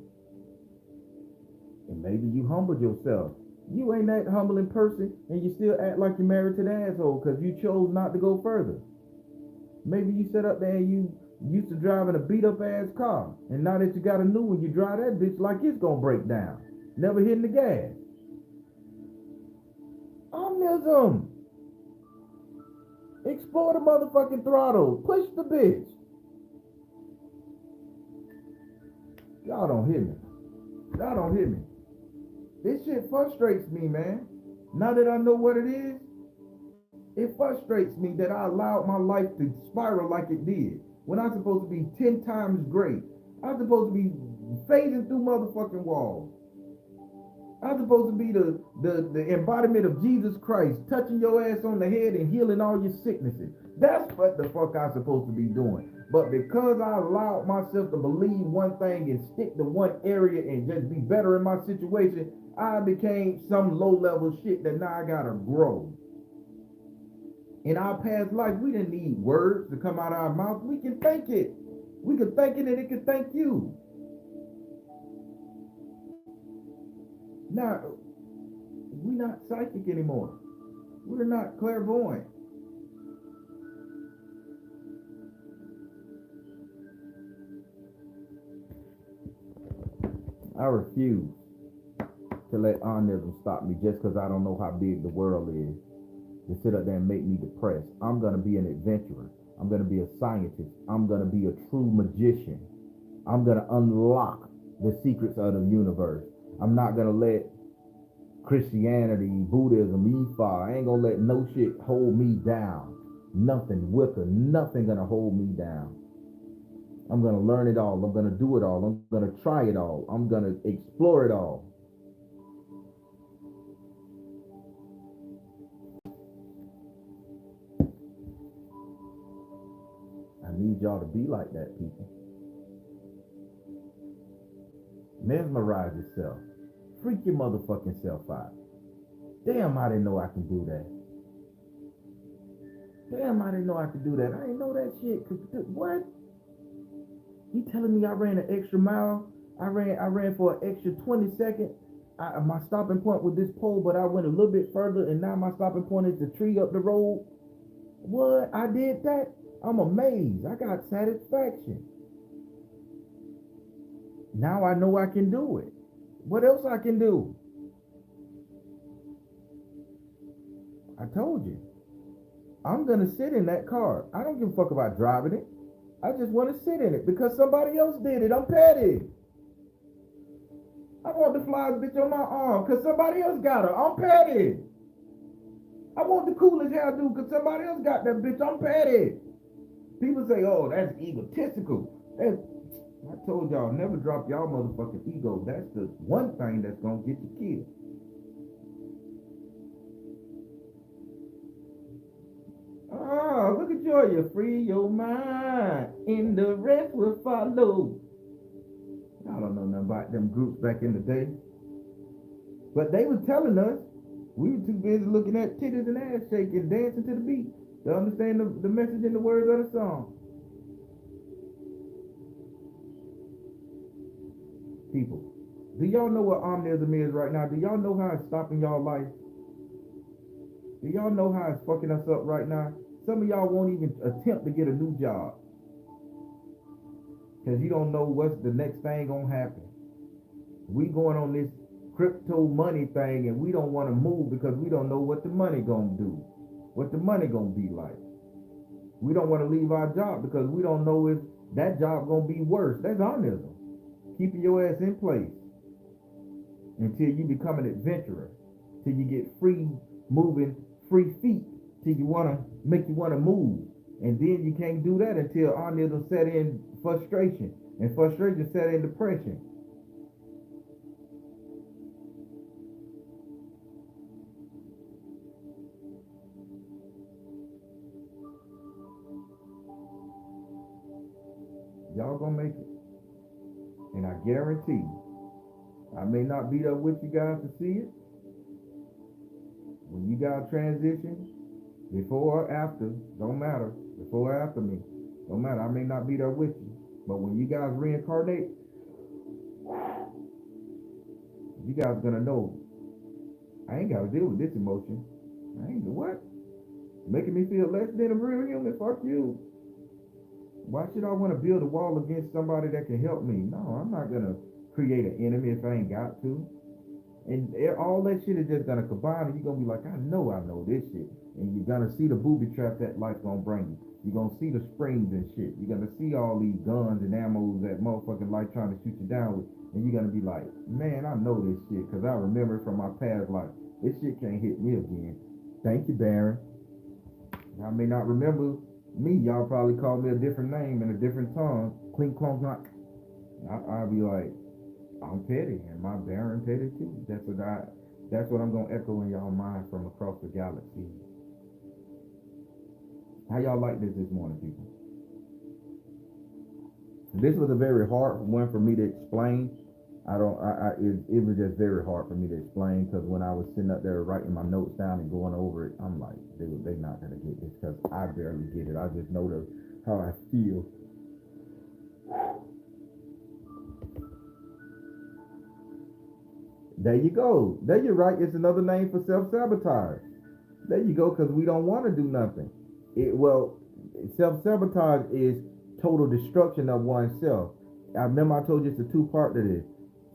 And maybe you humbled yourself. You ain't that humbling person and you still act like you're married to the asshole because you chose not to go further. Maybe you sit up there and you used to driving a beat up ass car, and now that you got a new one, you drive that bitch like it's gonna break down, never hitting the gas. Onism. Explore the motherfucking throttle. Push the bitch. Y'all don't hear me. Y'all don't hear me. This shit frustrates me, man. Now that I know what it is, it frustrates me that I allowed my life to spiral like it did. When I'm supposed to be 10 times great. I'm supposed to be phasing through motherfucking walls. I'm supposed to be the embodiment of Jesus Christ, touching your ass on the head and healing all your sicknesses. That's what the fuck I'm supposed to be doing. But because I allowed myself to believe one thing and stick to one area and just be better in my situation, I became some low-level shit that now I gotta grow. In our past life, we didn't need words to come out of our mouth. We can think it. We can think it and it can thank you. Now, we're not psychic anymore. We're not clairvoyant. I refuse to let Onism stop me just because I don't know how big the world is. To sit up there and make me depressed. I'm going to be an adventurer. I'm going to be a scientist. I'm going to be a true magician. I'm going to unlock the secrets of the universe. I'm not going to let Christianity, Buddhism, Ifa, I ain't going to let no shit hold me down. Nothing, Wicca, nothing going to hold me down. I'm going to learn it all. I'm going to do it all. I'm going to try it all. I'm going to explore it all. I need y'all to be like that, people. Mesmerize yourself. Freak your motherfucking self out. Damn, I didn't know I can do that. Damn, I didn't know I could do that. I didn't know that shit. What? You telling me I ran an extra mile? I ran for an extra 20 seconds. My stopping point was this pole, but I went a little bit further, and now my stopping point is the tree up the road. What? I did that? I'm amazed. I got satisfaction. Now I know I can do it. What else I can do? I told you. I'm going to sit in that car. I don't give a fuck about driving it. I just want to sit in it because somebody else did it. I'm petty. I want the fly bitch on my arm because somebody else got her. I'm petty. I want the coolest hairdo because somebody else got that bitch. I'm petty. People say, oh, that's egotistical. I told y'all, never drop y'all motherfucking ego. That's the one thing that's going to get you killed. Oh, look at you. You free your mind, and the rest will follow. I don't know nothing about them groups back in the day. But they was telling us, we were too busy looking at titties and ass shaking, dancing to the beat, to understand the message and the words of the song. People, do y'all know what Onism is right now? Do y'all know how it's stopping y'all life? Do y'all know how it's fucking us up right now? Some of y'all won't even attempt to get a new job because you don't know what's the next thing gonna happen. We going on this crypto money thing and we don't want to move because we don't know what the money gonna do, what the money gonna be like. We don't want to leave our job because we don't know if that job gonna be worse. That's Onism. Keeping your ass in place until you become an adventurer, till you get free moving, free feet, till you want to make you want to move. And then you can't do that until Onism set in frustration, and frustration set in depression. Y'all gonna make it. And I guarantee I may not be there with you guys to see it. When you guys transition, before or after, don't matter. Before or after me, don't matter. I may not be there with you. But when you guys reincarnate, you guys are gonna know I ain't gotta deal with this emotion. I ain't what? Making me feel less than a real human. Fuck you. Why should I want to build a wall against somebody that can help me? No, I'm not gonna create an enemy if I ain't got to. And all that shit is just gonna combine, and you're gonna be like, I know this shit. And you're gonna see the booby trap that life gonna bring you. You're gonna see the springs and shit. You're gonna see all these guns and ammos that motherfucking life trying to shoot you down with. And you're gonna be like, man, I know this shit because I remember it from my past life. This shit can't hit me again. Thank you, Baron. I may not remember me. Y'all probably call me a different name in a different tongue. Clink, clonk, knock. I'll be like, I'm petty, and my Baron petty too. That's what I'm gonna echo in y'all mind from across the galaxy. How y'all like this morning, people? This was a very hard one for me to explain. It was just very hard for me to explain because when I was sitting up there writing my notes down and going over it, I'm like, they not gonna get this because I barely get it. I just know how I feel. There you go. There you're right. It's another name for self-sabotage. There you go, because we don't want to do nothing. Self-sabotage is total destruction of oneself. I remember I told you it's a two-part to this.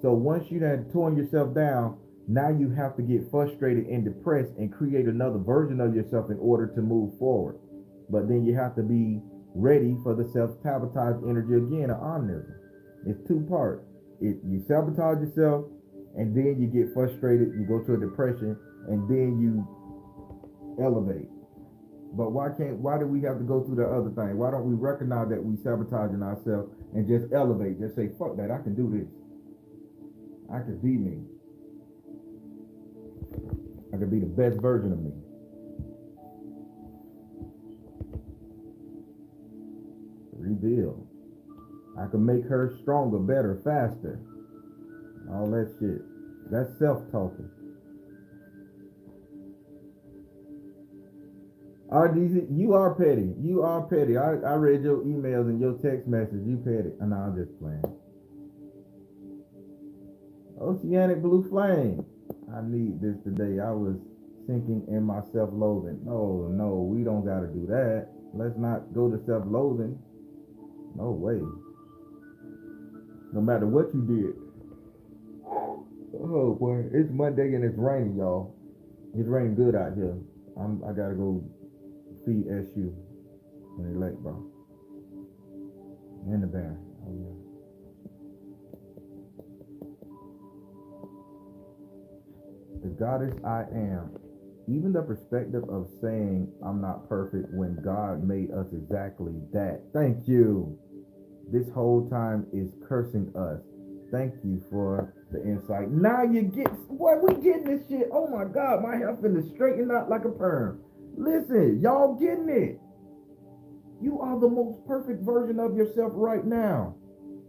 So once you had torn yourself down, now you have to get frustrated and depressed and create another version of yourself in order to move forward. But then you have to be ready for the self-sabotage energy again of Onism. It's two parts. You sabotage yourself, and then you get frustrated, you go to a depression, and then you elevate. But why do we have to go through the other thing? Why don't we recognize that we sabotaging ourselves and just elevate? Just say, fuck that, I can do this. I can be me. I can be the best version of me. Reveal. I can make her stronger, better, faster. All that shit. That's self-talking. RDZ, you are petty. You are petty. I read your emails and your text messages. You petty. And I'm just playing. Oceanic blue flame. I need this today. I was sinking in my self-loathing. No, we don't got to do that. Let's not go to self-loathing. No way. No matter what you did. Oh boy, it's Monday and it's raining, y'all. It's raining good out here. I gotta go feed SU in the lake, bro. In the bear. Oh yeah. The goddess I am. Even the perspective of saying I'm not perfect when God made us exactly that. Thank you. This whole time is cursing us. Thank you for the insight. Now you get what we getting this shit. Oh my God, my hair finna straighten out like a perm. Listen, y'all getting it. You are the most perfect version of yourself right now.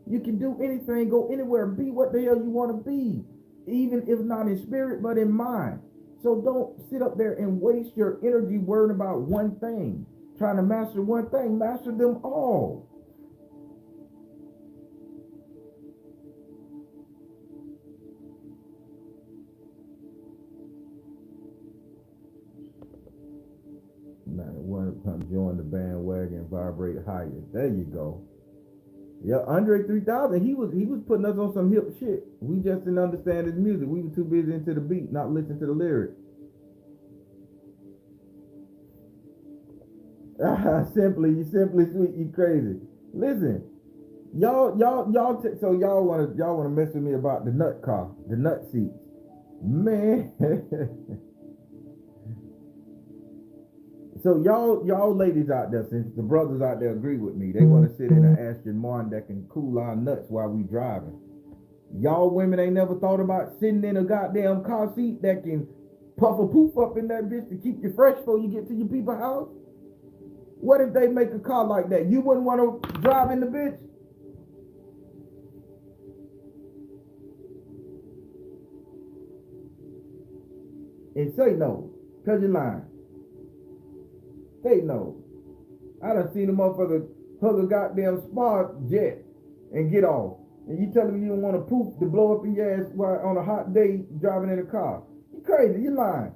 You can do anything, go anywhere, be what the hell you want to be, even if not in spirit, but in mind. So don't sit up there and waste your energy worrying about one thing. Trying to master one thing, master them all. Now, one come join the bandwagon, vibrate higher. There you go. Yeah, Andre 3000, he was putting us on some hip shit. We just didn't understand his music. We were too busy into the beat, not listening to the lyrics. You simply sweet, you crazy. Listen, so y'all wanna mess with me about the nut car, the nut seat, man. So y'all ladies out there, since the brothers out there agree with me, they want to sit in an Aston Martin that can cool our nuts while we driving. Y'all women ain't never thought about sitting in a goddamn car seat that can puff a poof up in that bitch to keep you fresh before you get to your people's house? What if they make a car like that? You wouldn't want to drive in the bitch? And say no, cause you're lying. Say no. I done seen a motherfucker hug a goddamn spark jet and get off. And you telling me you don't want a poof to blow up in your ass while on a hot day driving in a car? You crazy, you lying.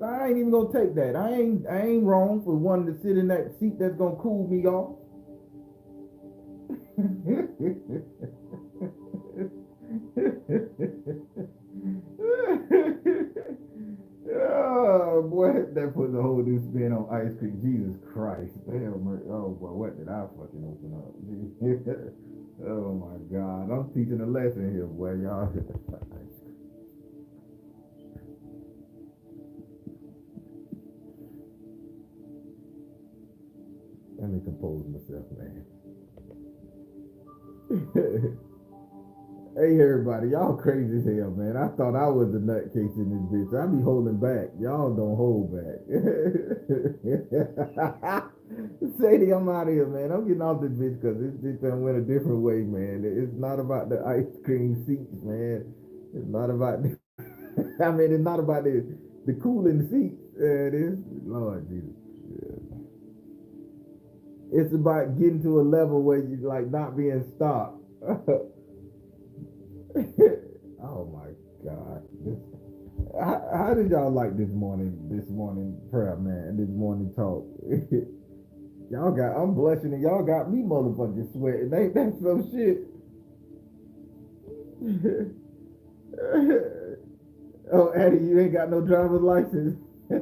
I ain't even gonna take that. I ain't wrong for wanting to sit in that seat that's gonna cool me off. Oh boy, that puts a whole new spin on ice cream. Jesus Christ. Damn, oh boy, what did I fucking open up? Oh my God. I'm teaching a lesson here, boy, y'all. Let me compose myself, man. Hey everybody, y'all crazy as hell, man. I thought I was the nutcase in this bitch. I be holding back. Y'all don't hold back. Sadie, I'm out of here, man. I'm getting off this bitch because this bitch done went a different way, man. It's not about the ice cream seats, man. It's not about the I mean, it's not about the cooling seats. It is. Lord Jesus. Yeah. It's about getting to a level where you like not being stopped. Oh my God. How did y'all like this morning prayer, man, this morning talk? I'm blushing and y'all got me motherfucking sweating. Ain't that some shit? Oh, Eddie, you ain't got no driver's license. I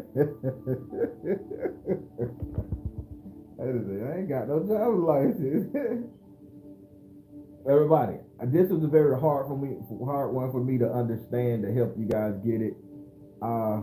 ain't got no driver's license. Everybody, this was a very hard one for me to understand to help you guys get it. I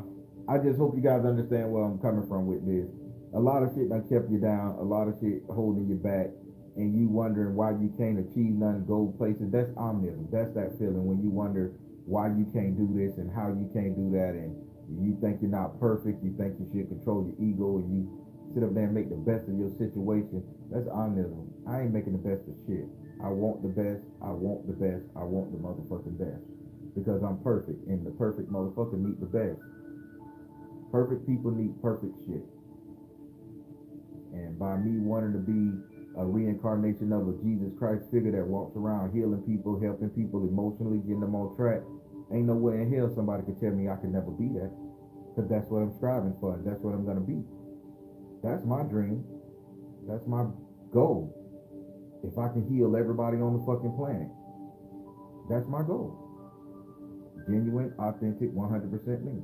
just hope you guys understand where I'm coming from with this. A lot of shit done kept you down, a lot of shit holding you back, and you wondering why you can't achieve nothing, go places. That's omnism. That's that feeling when you wonder why you can't do this and how you can't do that, and you think you're not perfect, you think you should control your ego, and you sit up there and make the best of your situation. That's omnism. I ain't making the best of shit. I want the best, I want the best, I want the motherfucking best. Because I'm perfect, and the perfect motherfucker need the best. Perfect people need perfect shit. And by me wanting to be a reincarnation of a Jesus Christ figure that walks around healing people, helping people emotionally, getting them on track, ain't no way in hell somebody could tell me I could never be that. Because that's what I'm striving for, and that's what I'm going to be. That's my dream. That's my goal. If I can heal everybody on the fucking planet, that's my goal. Genuine, authentic, 100% me.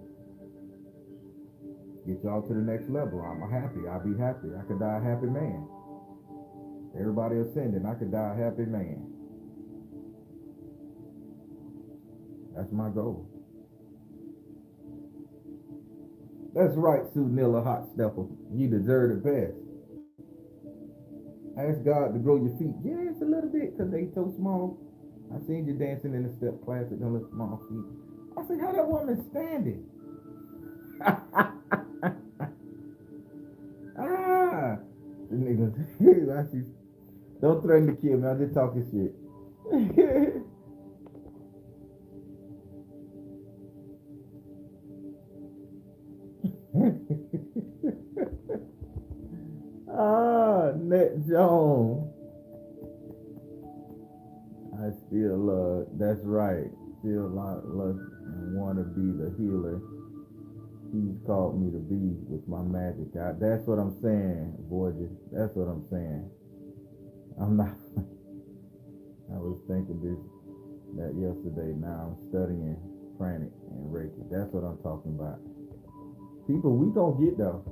Get y'all to the next level. I'm happy. I'll be happy. I could die a happy man. Everybody ascending. I could die a happy man. That's my goal. That's right, Sunilla Hot Stepper. You deserve the best. Ask God to grow your feet. Yes, a little bit, because they so small. I seen you dancing in the step class with them little small feet. I said, how that woman standing? The niggas, don't threaten to kill me. I'm just talking shit. Net Jones. I still that's right. Still love and want to be the healer He's called me to be with my magic. That's what I'm saying, Borges. That's what I'm saying. I'm not. I was thinking that yesterday. Now I'm studying pranic and Reiki. That's what I'm talking about. People, we gonna get there.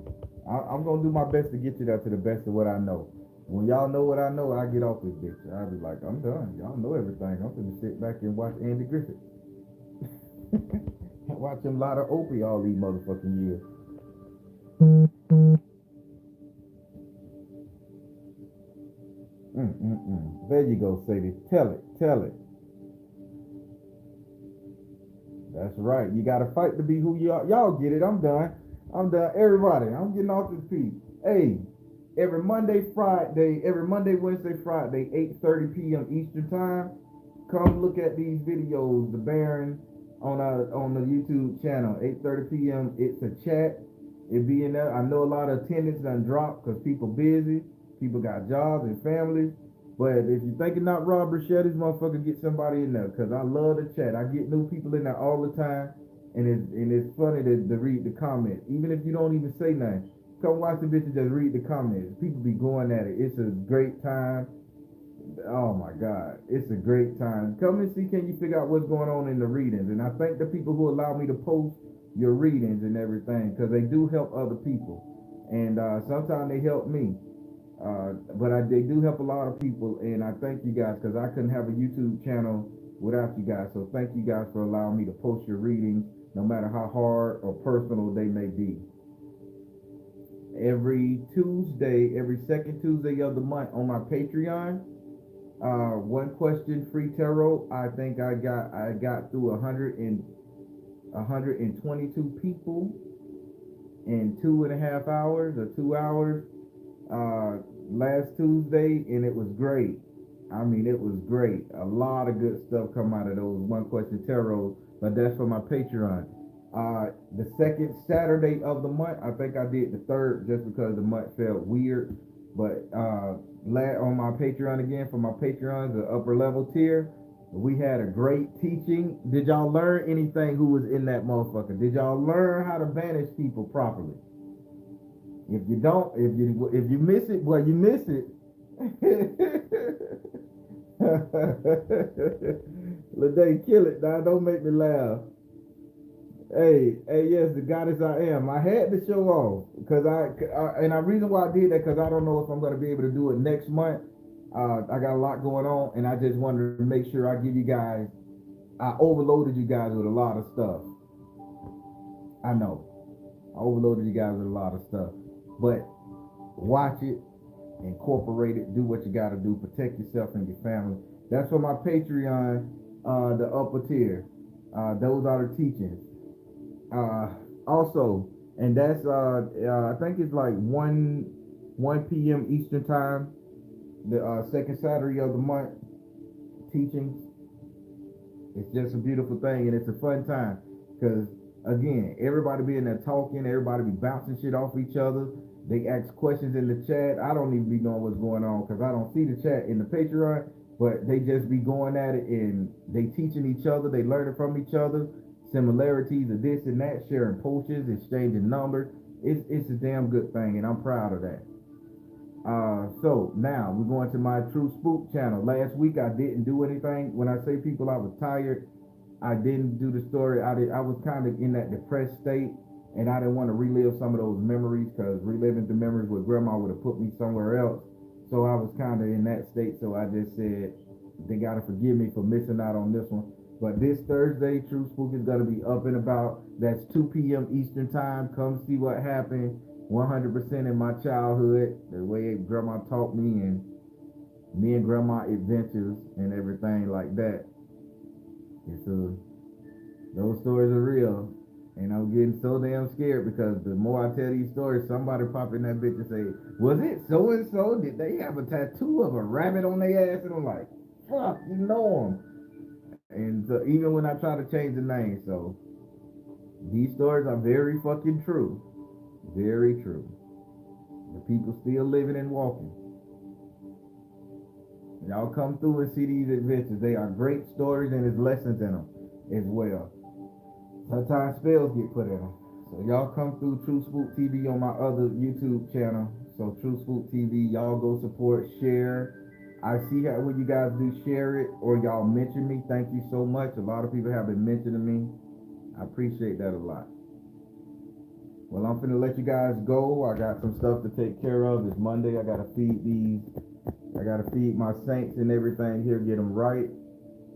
I'm gonna do my best to get you there to the best of what I know. When y'all know what I know, I get off this bitch. I'll be like, I'm done. Y'all know everything. I'm gonna sit back and watch Andy Griffith. Watch him lot of Opie all these motherfucking years. There you go, Sadie. Tell it. That's right. You gotta fight to be who you are. Y'all get it. I'm done. Everybody, I'm getting off this piece. Hey, every Monday, Wednesday, Friday, 8:30 p.m. Eastern time, come look at these videos. The Baron on the YouTube channel, 8:30 p.m. It's a chat. It be in there. I know a lot of attendance done dropped because people busy. People got jobs and families. But if you're thinking not Rob Rochelle, this motherfucker, get somebody in there because I love the chat. I get new people in there all the time. And it's funny to read the comments. Even if you don't even say nothing, come watch the bitch and just read the comments. People be going at it. It's a great time. Oh my God, it's a great time. Come and see, can you figure out what's going on in the readings? And I thank the people who allow me to post your readings and everything because they do help other people. And sometimes they help me. But they do help a lot of people. And I thank you guys because I couldn't have a YouTube channel without you guys. So thank you guys for allowing me to post your readings, no matter how hard or personal they may be. Every second Tuesday of the month on my Patreon, one question free tarot. I think I got through 122 people in 2.5 hours or 2 hours last Tuesday, and it was great. I mean, it was great. A lot of good stuff come out of those one question tarot, but that's for my Patreon. The second Saturday of the month, I think I did the third just because the month felt weird. But on my Patreon again, for my Patreons, the upper level tier, we had a great teaching. Did y'all learn anything who was in that motherfucker? Did y'all learn how to banish people properly? If you don't, if you miss it, well, you miss it. Lede, kill it, dog. Don't make me laugh. Hey, yes, the goddess I am. I had to show off because and the reason why I did that because I don't know if I'm gonna be able to do it next month. I got a lot going on, and I just wanted to make sure I give you guys. I overloaded you guys with a lot of stuff. I know I overloaded you guys with a lot of stuff, but watch it, incorporate it, do what you got to do, protect yourself and your family. That's for my Patreon, the upper tier. Those are the teachings. Uh, Also, and that's I think it's like 1 p.m. Eastern time, the second Saturday of the month teachings. It's just a beautiful thing and it's a fun time because again, everybody be in there talking, everybody be bouncing shit off each other. They ask questions in the chat. I don't even be knowing what's going on because I don't see the chat in the Patreon, but they just be going at it and they teaching each other, they learning from each other, similarities of this and that, sharing posts, exchanging numbers. It's a damn good thing and I'm proud of that. So now we're going to my True Spook channel. Last week I didn't do anything. When I say people, I was tired. I didn't do the story. I was kind of in that depressed state, and I didn't want to relive some of those memories because reliving the memories with grandma would have put me somewhere else. So I was kind of in that state. So I just said they gotta forgive me for missing out on this one. But this Thursday, True Spook is gonna be up and about. That's 2 p.m. Eastern time. Come see what happened. 100% in my childhood, the way grandma taught me, and me and grandma adventures and everything like that. It's those stories are real, and I'm getting so damn scared because the more I tell these stories, somebody pop in that bitch and say, "Was it so and so? Did they have a tattoo of a rabbit on their ass?" And I'm like, "Fuck, you know them." And so even when I try to change the name, so these stories are very fucking true, very true. The people still living and walking. Y'all come through and see these adventures. They are great stories and there's lessons in them as well. Sometimes spells get put in them. So y'all come through True Spook TV on my other YouTube channel. So True Spook TV, y'all go support, share. I see how when you guys do share it or y'all mention me. Thank you so much. A lot of people have been mentioning me. I appreciate that a lot. Well, I'm finna let you guys go. I got some stuff to take care of. It's Monday. I gotta feed my saints and everything here, get them right.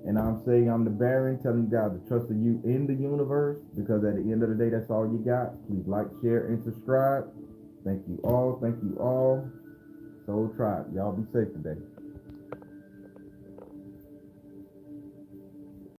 And I'm saying I'm the Baron, telling you guys to trust in you in the universe, because at the end of the day, that's all you got. Please like, share, and subscribe. Thank you all. Thank you all. Soul Tribe. Y'all be safe today.